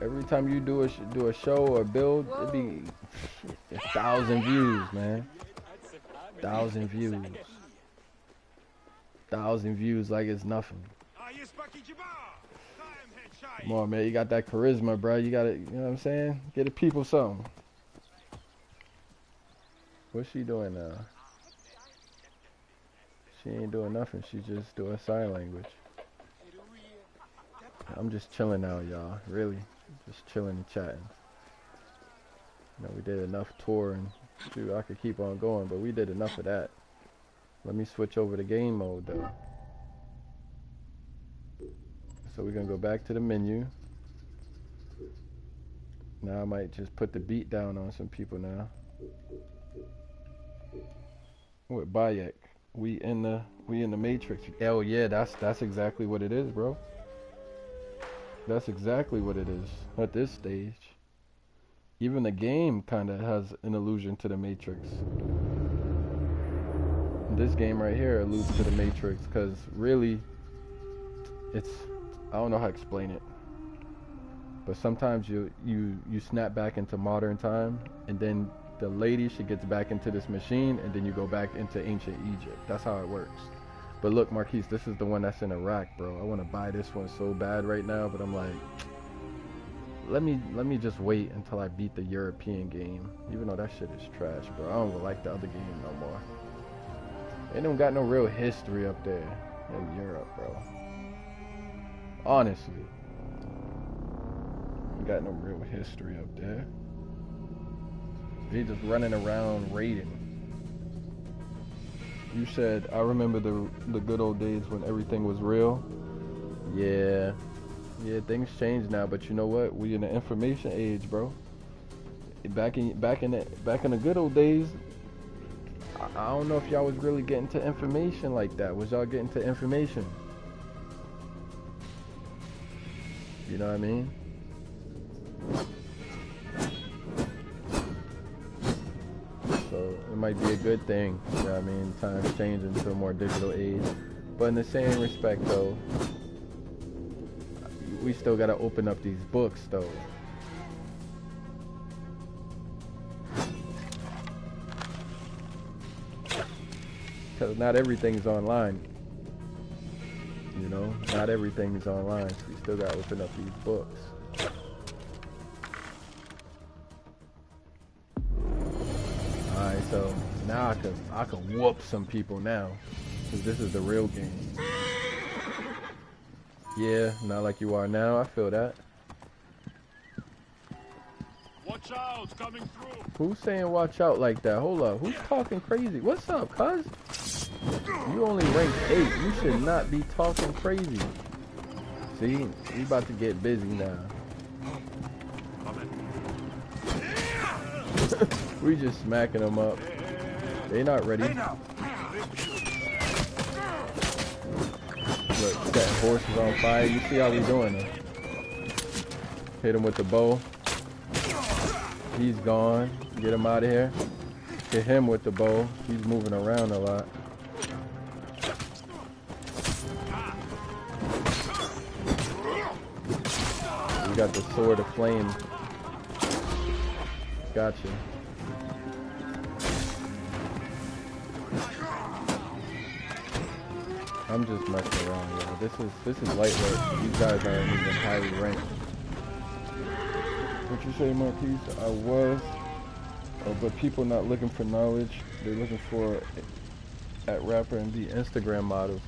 Every time you do a show or build, it'd be 1,000 views, man. 1,000 views. 1,000 views like it's nothing. Come on, man. You got that charisma, bro. You got it. You know what I'm saying? Get the people something. What's she doing now? She ain't doing nothing. She's just doing sign language. I'm just chilling now, y'all. Really. Just chilling and chatting. You know, we did enough touring. Shoot, I could keep on going, but we did enough of that. Let me switch over to game mode, though. So we're going to go back to the menu. Now I might just put the beat down on some people now. With Bayek. We in the Matrix. Hell yeah, that's exactly what it is, bro. That's exactly what it is at this stage. Even the game kind of has an allusion to the Matrix. This game right here alludes to the Matrix because really, it's, I don't know how to explain it. But sometimes you snap back into modern time, and then the lady, she gets back into this machine, and then you go back into ancient Egypt. That's how it works. But look, Marquise, this is the one that's in Iraq, bro. I want to buy this one so bad right now, but I'm like, let me just wait until I beat the European game. Even though that shit is trash, bro. I don't even like the other game no more. They don't got no real history up there in Europe, bro. Honestly. Got no real history up there. They just running around raiding. You said, I remember the good old days when everything was real. Yeah, things change now, but you know what? We in the information age, bro. Back in the good old days, I don't know if y'all was really getting to information like that. Was y'all getting to information? You know what I mean? So it might be a good thing, you know what I mean? Times changing to a more digital age. But in the same respect though, we still gotta open up these books though. Because not everything's online. You know, not everything's online. So we still gotta open up these books. Alright, so now I can whoop some people now. Cause this is the real game. Yeah, not like you are now, I feel that. Watch out, coming through. Who's saying watch out like that? Hold up, who's talking crazy? What's up, cuz? You only ranked 8, you should not be talking crazy. See, we about to get busy now. We just smacking them up. They not ready. Look, setting horses on fire. You see how we doing it? Hit him with the bow. He's gone. Get him out of here. Hit him with the bow. He's moving around a lot. We got the sword of flame. Gotcha. I'm just messing around, y'all. This is lightweight. These guys aren't even highly ranked. What you say, Marquise? I was, but people not looking for knowledge. They're looking for at rapper and be Instagram models.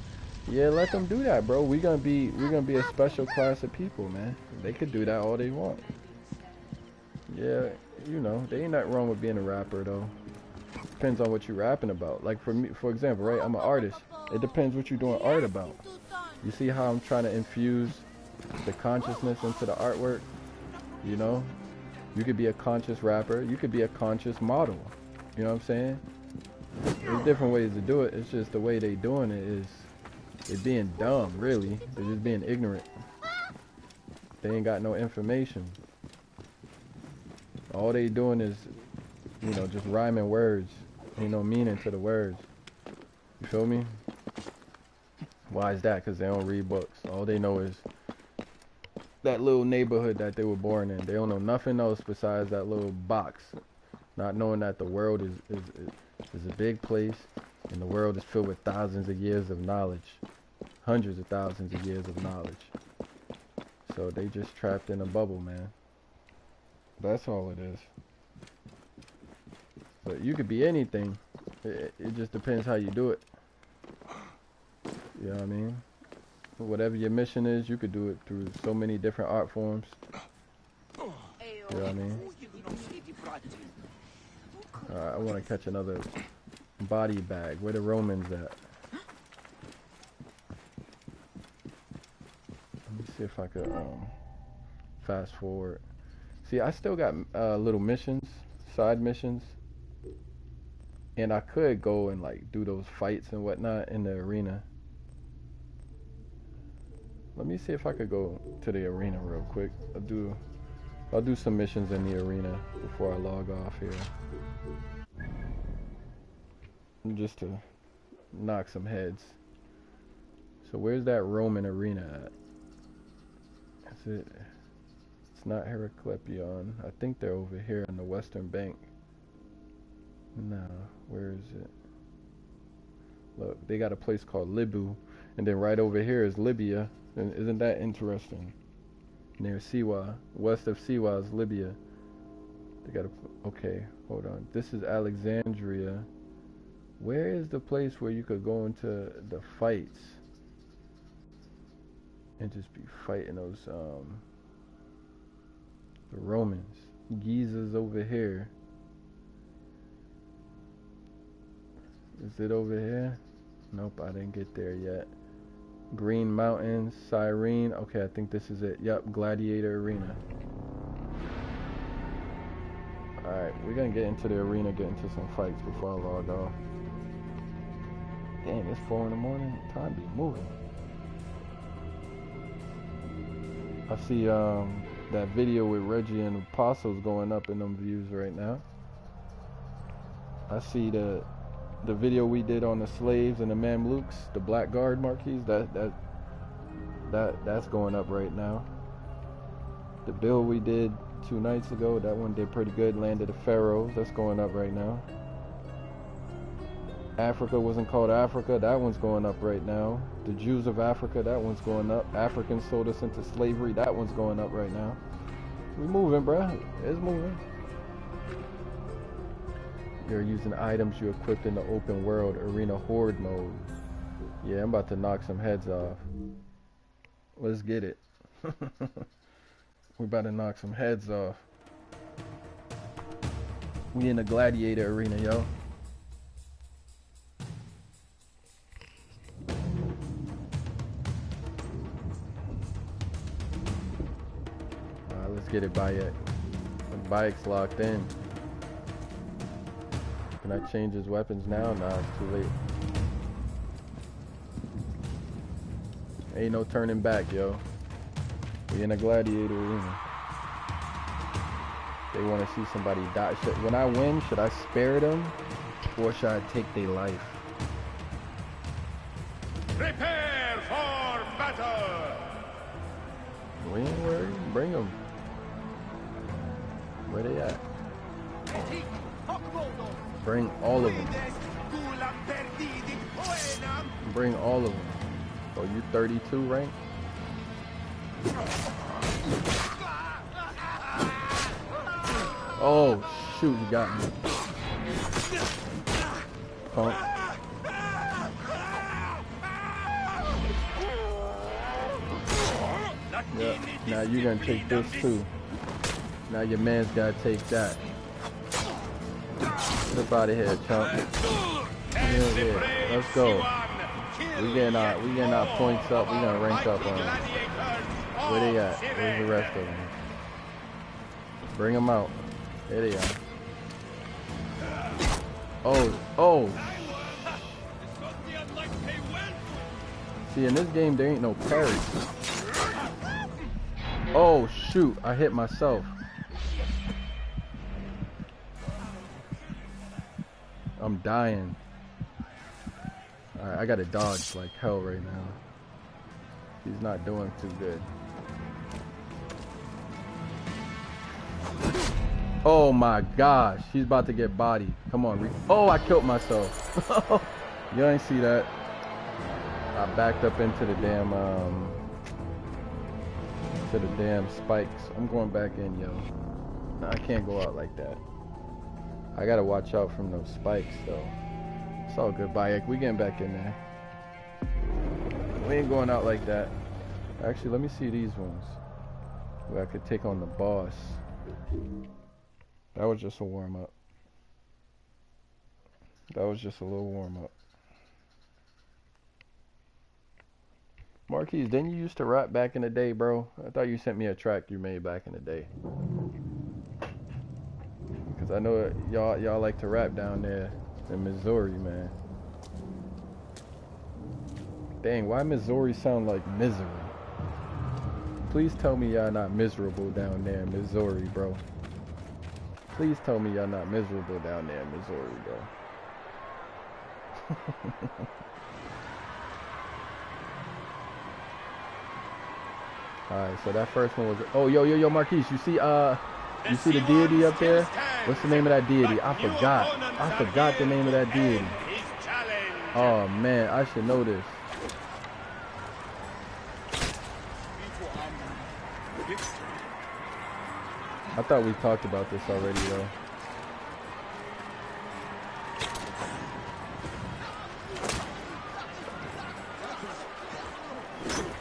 Yeah, let them do that, bro. We're gonna be a special class of people, man. They could do that all they want. Yeah, you know, there ain't nothing wrong with being a rapper though. Depends on what you're rapping about. Like for me, for example, right? I'm an artist. It depends what you're doing art about. You see how I'm trying to infuse the consciousness into the artwork? You know? You could be a conscious rapper. You could be a conscious model. You know what I'm saying? There's different ways to do it. It's just the way they doing it is it's being dumb, really. They're just being ignorant. They ain't got no information. All they doing is, you know, just rhyming words. Ain't no meaning to the words. You feel me? Why is that? Because they don't read books. All they know is that little neighborhood that they were born in. They don't know nothing else besides that little box. Not knowing that the world is a big place, and the world is filled with thousands of years of knowledge. Hundreds of thousands of years of knowledge. So they just trapped in a bubble, man. That's all it is. But you could be anything. It just depends how you do it. You know what I mean? Whatever your mission is, you could do it through so many different art forms. You know what I mean? Alright, I want to catch another body bag. Where the Romans at? Let me see if I could fast forward. See, I still got little missions, side missions. And I could go and like do those fights and whatnot in the arena. Let me see if I could go to the arena real quick. I'll do some missions in the arena before I log off here. Just to knock some heads. So where's that Roman arena at? Is it? It's not Heraclepion. I think they're over here on the western bank. No, where is it? Look, they got a place called Libu, and then right over here is Libya. And isn't that interesting? Near Siwa, west of Siwa is Libya. They got a, okay, hold on. This is Alexandria. Where is the place where you could go into the fights and just be fighting those the Romans? Giza's over here. Is it over here? Nope, I didn't get there yet. Green Mountains, Cyrene. Okay, I think this is it. Yep, Gladiator Arena. Alright, we're gonna get into the arena, get into some fights before I log off. Damn, it's 4 in the morning. Time be moving. I see that video with Reggie and Apostles going up in them views right now. I see the video we did on the slaves and the Mamluks, the blackguard marquis, that's going up right now. The bill we did 2 nights ago, that one did pretty good. Land of the Pharaohs, that's going up right now. Africa wasn't called Africa, that one's going up right now. The Jews of Africa, that one's going up. Africans sold us into slavery, that one's going up right now. We moving, bruh. It's moving. You're using items you equipped in the open world arena horde mode. Yeah, I'm about to knock some heads off. Let's get it. We're about to knock some heads off. We in the gladiator arena, yo. Let's get it, Bayek. The Bayek's locked in. Can I change his weapons now? Nah, it's too late. Ain't no turning back, yo. We in a gladiator arena. They want to see somebody die. When I win, should I spare them? Or should I take their life? Prepare for battle! We ain't worried. Bring them. Where they at? Bring all of them. Bring all of them. Oh, you 32 rank? Oh, shoot, you got me. Punk. Yep, now you're gonna take this too. Now your man's gotta take that. Get out of here, chump. Yeah, let's go. We getting our points up. We gonna rank up on them. Where they at? Where's the rest of them? Bring them out. There they are. Oh. See, in this game there ain't no parry. Oh shoot! I hit myself. I'm dying. Alright, I gotta dodge like hell right now. He's not doing too good. Oh my gosh, he's about to get bodied. Come on, oh, I killed myself. You ain't see that. I backed up into the damn spikes. I'm going back in, yo. Nah, I can't go out like that. I gotta watch out from those spikes, though. It's all good, Bayek. We getting back in there. We ain't going out like that. Actually, let me see these ones. Where I could take on the boss. That was just a warm-up. That was just a little warm-up. Marquise, didn't you used to rap back in the day, bro? I thought you sent me a track you made back in the day. Cause I know y'all like to rap down there in Missouri, man. Dang, why Missouri sound like misery? Please tell me y'all not miserable down there in Missouri, bro. Please tell me y'all not miserable down there in Missouri, bro. Alright, so that first one was... Oh, yo, Marquise, you see the deity up there? What's the name of that deity? I forgot the name of that deity. Oh, man, I should know this. I thought we talked about this already, though.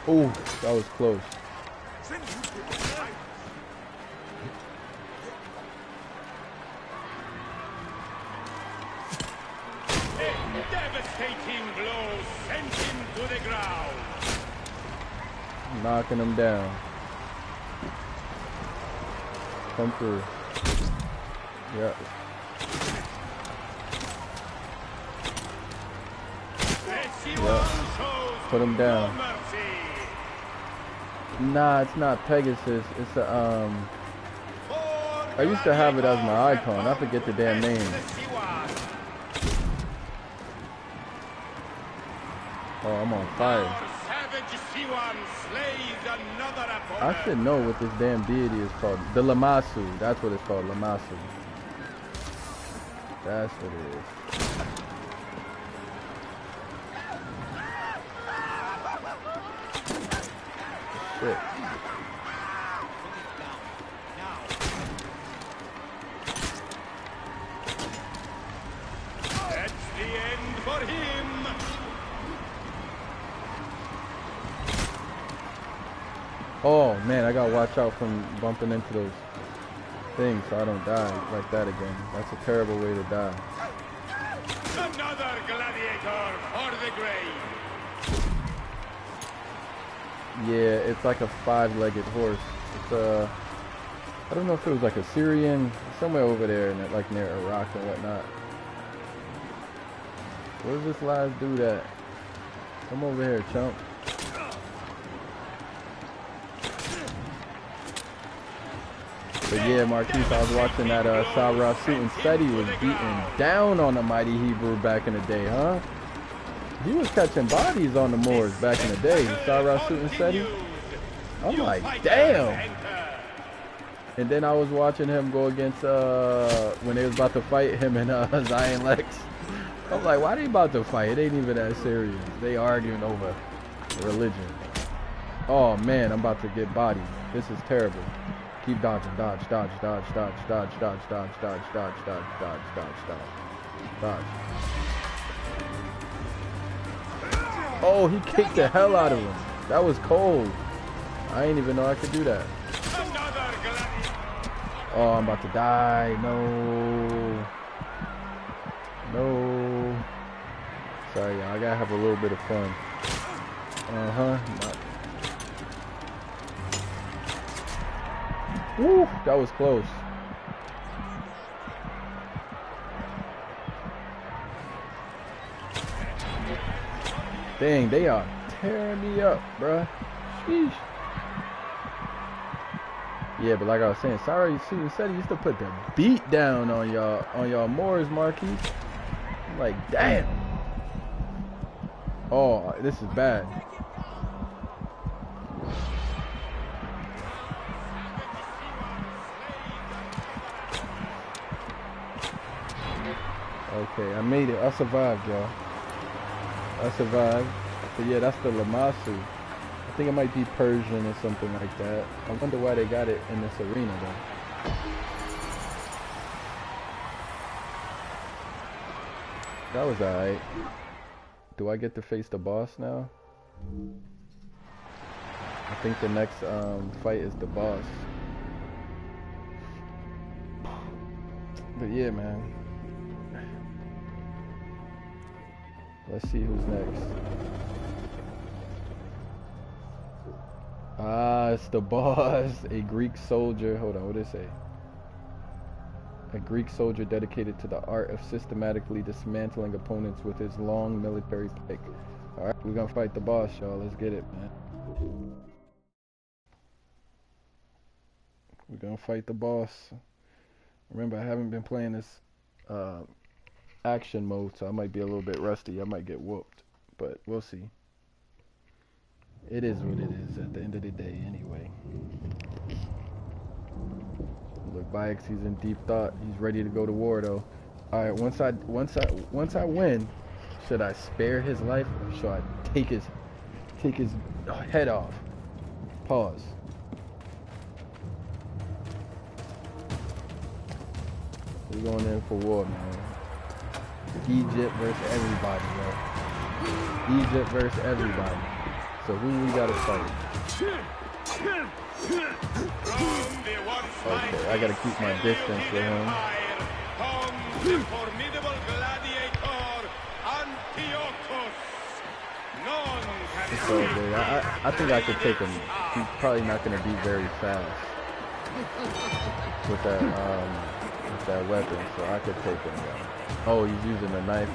Oh, that was close. A devastating blow sent him to the ground. Knocking him down. Come through. Yeah. Put him down. Nah, it's not Pegasus. It's a I used to have it as my icon. I forget the damn name. Oh, I'm on fire. I should know what this damn deity is called. The Lamasu. That's what it's called. Lamasu. That's what it is. Shit. That's the end for him. Oh man, I gotta watch out from bumping into those things so I don't die like that again. That's a terrible way to die. Another gladiator for the grave. Yeah, it's like a 5-legged horse. It's I don't know if it was like a Syrian, somewhere over there, in like near Iraq and whatnot. Where's this last dude at? Come over here, chump. But yeah, Marquise, I was watching that Sarah Suit Seti was beating down on the Mighty Hebrew back in the day, huh? He was catching bodies on the Moors back in the day. Sarah Suit Seti. I'm like, damn. And then I was watching him go against when they was about to fight him and Zion Lex. I'm like, why they about to fight? It ain't even that serious. They arguing over religion. Oh man, I'm about to get bodied. This is terrible. Keep dodging, dodge, dodge, dodge, dodge, dodge, dodge, dodge, dodge, dodge, dodge, dodge, dodge, dodge, dodge. Oh, he kicked the hell out of him. That was cold. I ain't even know I could do that. Oh, I'm about to die. No. No. Sorry, y'all. I gotta have a little bit of fun. Woo, that was close. Dang, they are tearing me up, bruh. Sheesh. Yeah, but like I was saying, sorry, Susan said he used to put the beat down on y'all Moors, Marquis. I'm like, damn. Oh, this is bad. Okay, I made it. I survived, y'all. I survived. But yeah, that's the Lamasu. I think it might be Persian or something like that. I wonder why they got it in this arena, though. That was alright. Do I get to face the boss now? I think the next fight is the boss. But yeah, man. Let's see who's next. Ah, it's the boss. A Greek soldier. Hold on, what did it say? A Greek soldier dedicated to the art of systematically dismantling opponents with his long military pike. Alright, we're gonna fight the boss, y'all. Let's get it, man. We're gonna fight the boss. Remember, I haven't been playing this action mode, so I might be a little bit rusty. I might get whooped, but we'll see. It is what it is at the end of the day, anyway. Look, Bayek, he's in deep thought. He's ready to go to war, though. All right, once I win, should I spare his life or should I take his head off? Pause. We're going in for war, man. Egypt versus everybody, yo. Egypt versus everybody. So who we gotta fight? Okay, I gotta keep my distance with him. The formidable gladiator, Antiochus. It's all good. I think I could take him. He's probably not gonna be very fast with that weapon, so I could take him down. Oh, he's using a knife,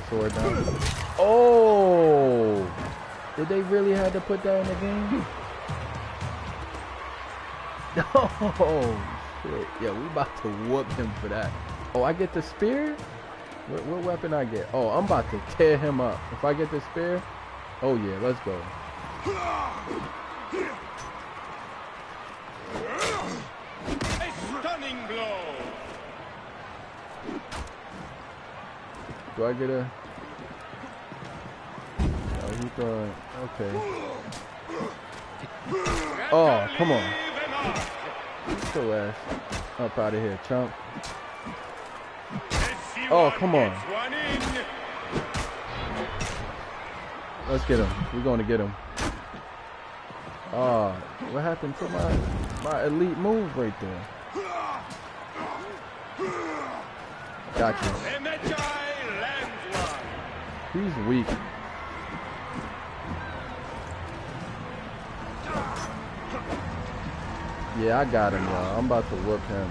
sword now. Oh! Did they really have to put that in the game? Oh, shit. Yeah, we about to whoop him for that. Oh, I get the spear? What weapon I get? Oh, I'm about to tear him up. If I get the spear, oh yeah, let's go. A stunning blow. Do I get a... Oh, he's throwing... Okay. Oh, come on. Get your ass up out of here, chump. Oh, come on. Let's get him. We're going to get him. Oh, what happened to my elite move right there? Gotcha. He's weak. Yeah, I got him, y'all. I'm about to whoop him.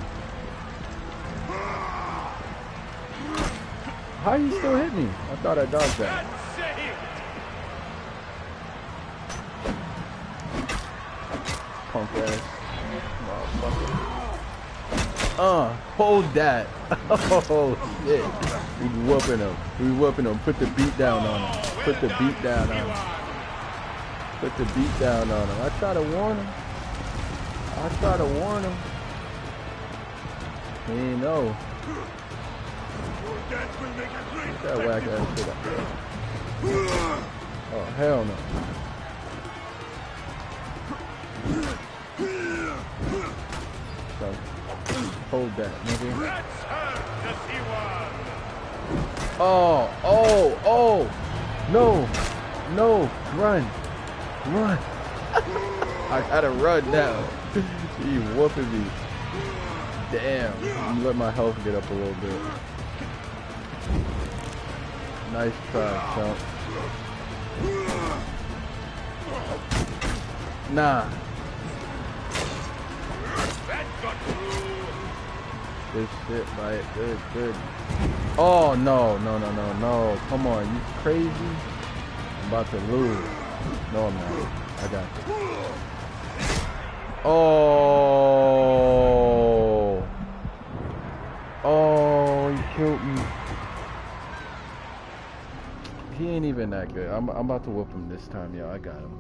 How you still hit me? I thought I dodged that. Punk ass. Motherfucker. Hold that. Oh, shit. We whooping him. We whooping him. Put the beat down on him. Put the beat down on him. Put the beat down on him. I try to warn him. He ain't know. Get that whack ass shit up there. Oh, hell no. So, hold that, nigga. Oh. No. Run. I gotta run now. He whooping me. Damn. I'm let my health get up a little bit. Nice try, chump. Nah. Good shit, mate. Good. Oh, no. Come on, you crazy? I'm about to lose. No, I'm not. I got this. Oh, he killed me. he ain't even that good. I'm about to whoop him this time, yo. I got him.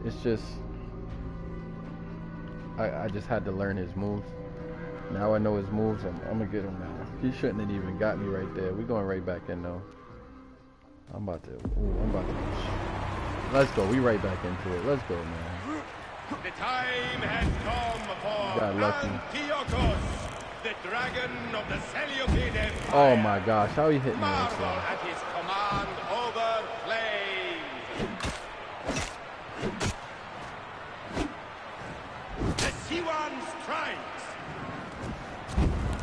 It's just I just had to learn his moves. Now I know his moves. I'm gonna get him now. He shouldn't have even got me right there. We going right back in though. I'm about to. Let's go. We right back into it. Let's go, man. The time has come for Antiochus, the dragon of the Seleucid Empire. Oh my gosh, how he hit me like Marvel that? at his command over flames. The C1 strikes.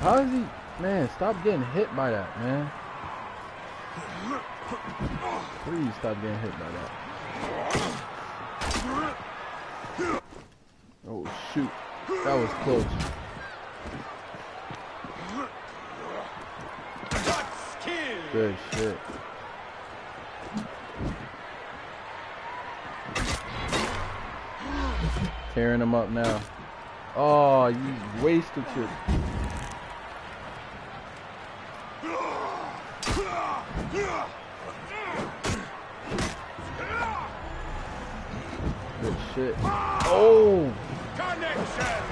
How is he? Man, stop getting hit by that, man. Please stop getting hit by that. Oh shoot, that was close. Good shit. Tearing him up now. Oh, you wasted shit. Good shit. Oh! Connection!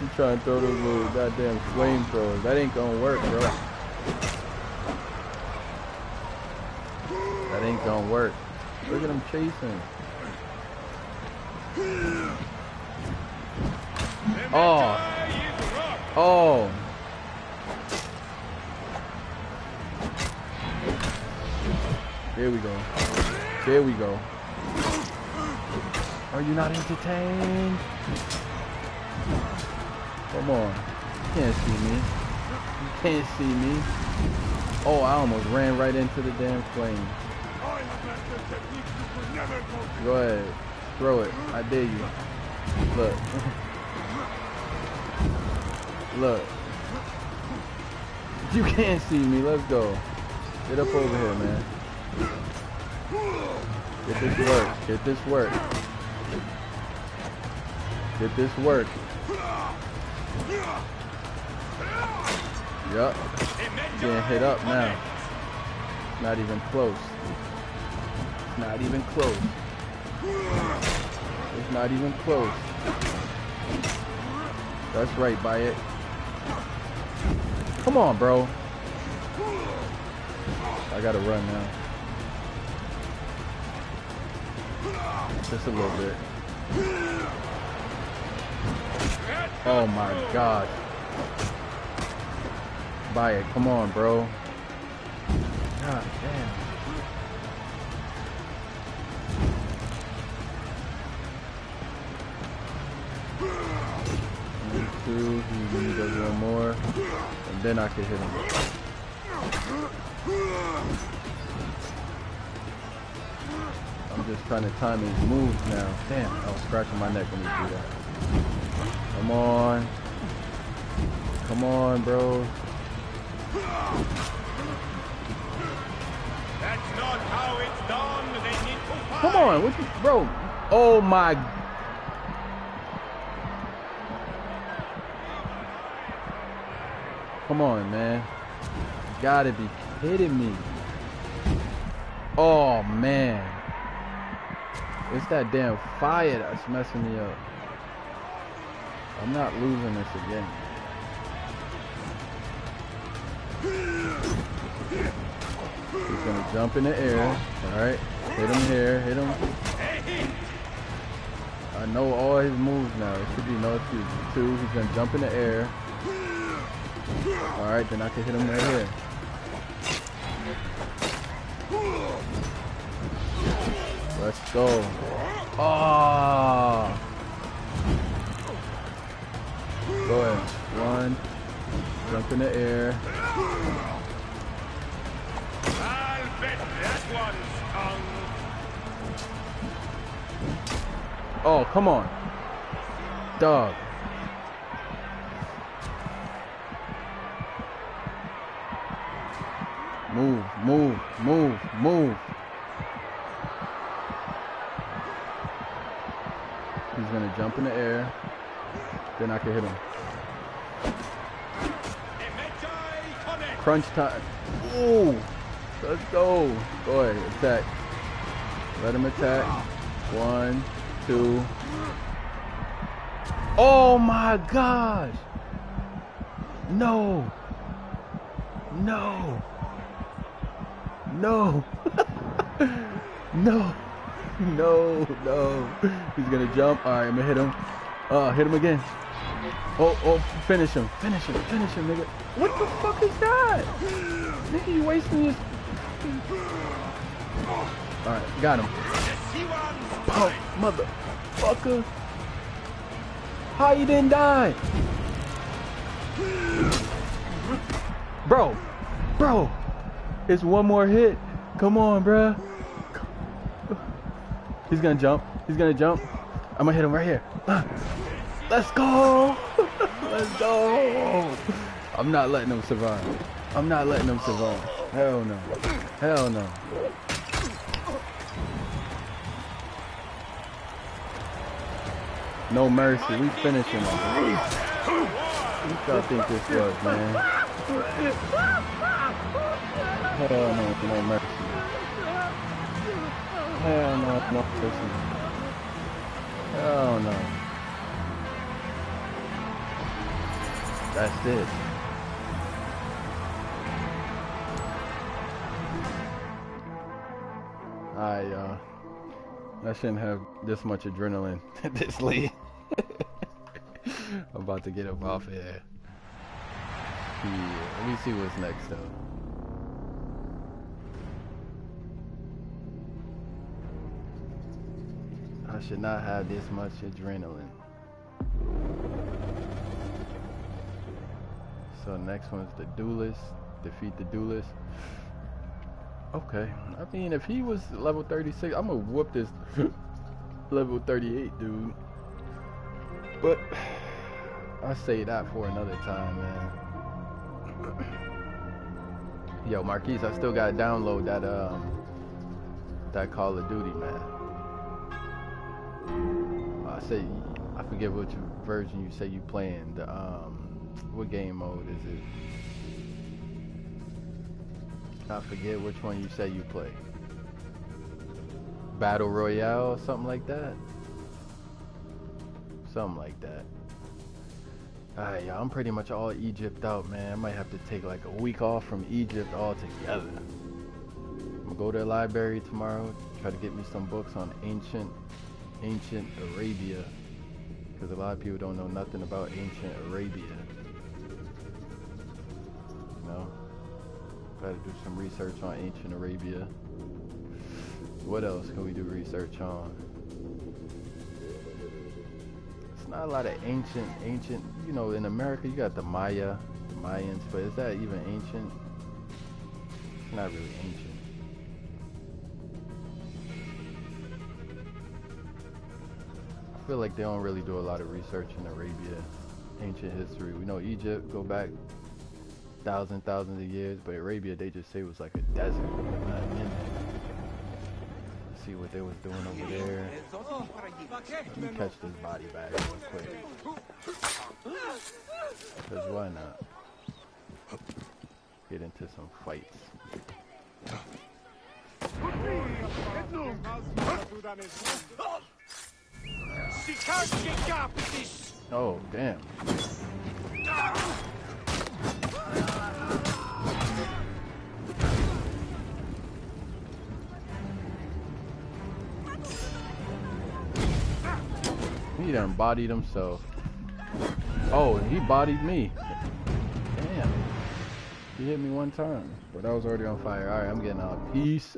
You trying to throw those little goddamn flamethrowers. That ain't gonna work, bro. That ain't gonna work. Look at him chasing. Oh. Oh. There we go. There we go. Are you not entertained? Come on. You can't see me. You can't see me. Oh, I almost ran right into the damn flame. Go ahead. Throw it. I dare you. Look. Look. You can't see me. Let's go. Get up over here, man. Get this work. Get this work. Get this work. Yup. Getting hit up now. Not even close. Not even close. It's not even close. That's right, buy it. Come on, bro. I gotta run now. Just a little bit. Oh my God. Buy it. Come on, bro. God damn. Two, he does one more, and then I can hit him. I'm just trying to time his moves now. Damn, I was scratching my neck when he do that. Come on. Come on, bro. That's not how it's done. They need to fight. Come on, what you, bro? Oh my. Come on, man. You gotta be kidding me. Oh, man. It's that damn fire that's messing me up. I'm not losing this again. He's gonna jump in the air. Alright. Hit him here. Hit him. I know all his moves now. It should be no excuse. Two, he's gonna jump in the air. Alright, then I can hit him right here. Let's go. Oh. Go ahead. One. Jump in the air. I'll bet that one's tongue. Oh, come on. Dog. Move, move, move, move. He's gonna jump in the air. Then I can hit him. Crunch time. Ooh. Let's go. Go ahead. Attack. Let him attack. 1, 2. Oh my gosh. No. No. No. No. No. No. He's gonna jump. Alright, I'm gonna hit him. Hit him again. Oh, finish him. Finish him, nigga. What the fuck is that? Nigga, you wasting your... Alright, got him. Pump, motherfucker. How you didn't die? Bro. It's one more hit. Come on, bruh. He's gonna jump. I'm gonna hit him right here. Let's go. Let's go. I'm not letting him survive. Hell no. No mercy. We finishing him. What y'all think this was, man? Hell no, no mercy. Hell no, no mercy. Hell no. That's it. Alright, y'all. I shouldn't have this much adrenaline this late. I'm about to get up off here. Yeah, let me see what's next though. I should not have this much adrenaline. So next one's the duelist. Defeat the duelist. Okay. I mean, if he was level 36, I'm gonna whoop this level 38 dude. But I'll say that for another time, man. Yo, Marquise, I still gotta download that Call of Duty, man. I forget which version you say you playing. The what game mode is it? I forget which one you say you play. Battle Royale, something like that. Alright, y'all, I'm pretty much all Egypt out, man. I might have to take like a week off from Egypt altogether. I'm gonna go to the library tomorrow, try to get me some books on ancient Arabia, because a lot of people don't know nothing about ancient Arabia. You know, gotta do some research on ancient Arabia. What else can we do research on? It's not a lot of ancient, you know, in America you got the Mayans, but is that even ancient? It's not really ancient. I feel like they don't really do a lot of research in Arabia, ancient history. We know Egypt go back thousands of years, but Arabia, they just say it was like a desert. Nothing in there. Let's see what they was doing over there. Let me catch this body bag real quick. Because why not? Get into some fights. Oh, damn. He done bodied himself. Oh, he bodied me. Damn. He hit me one time, but I was already on fire. Alright, I'm getting out. Peace.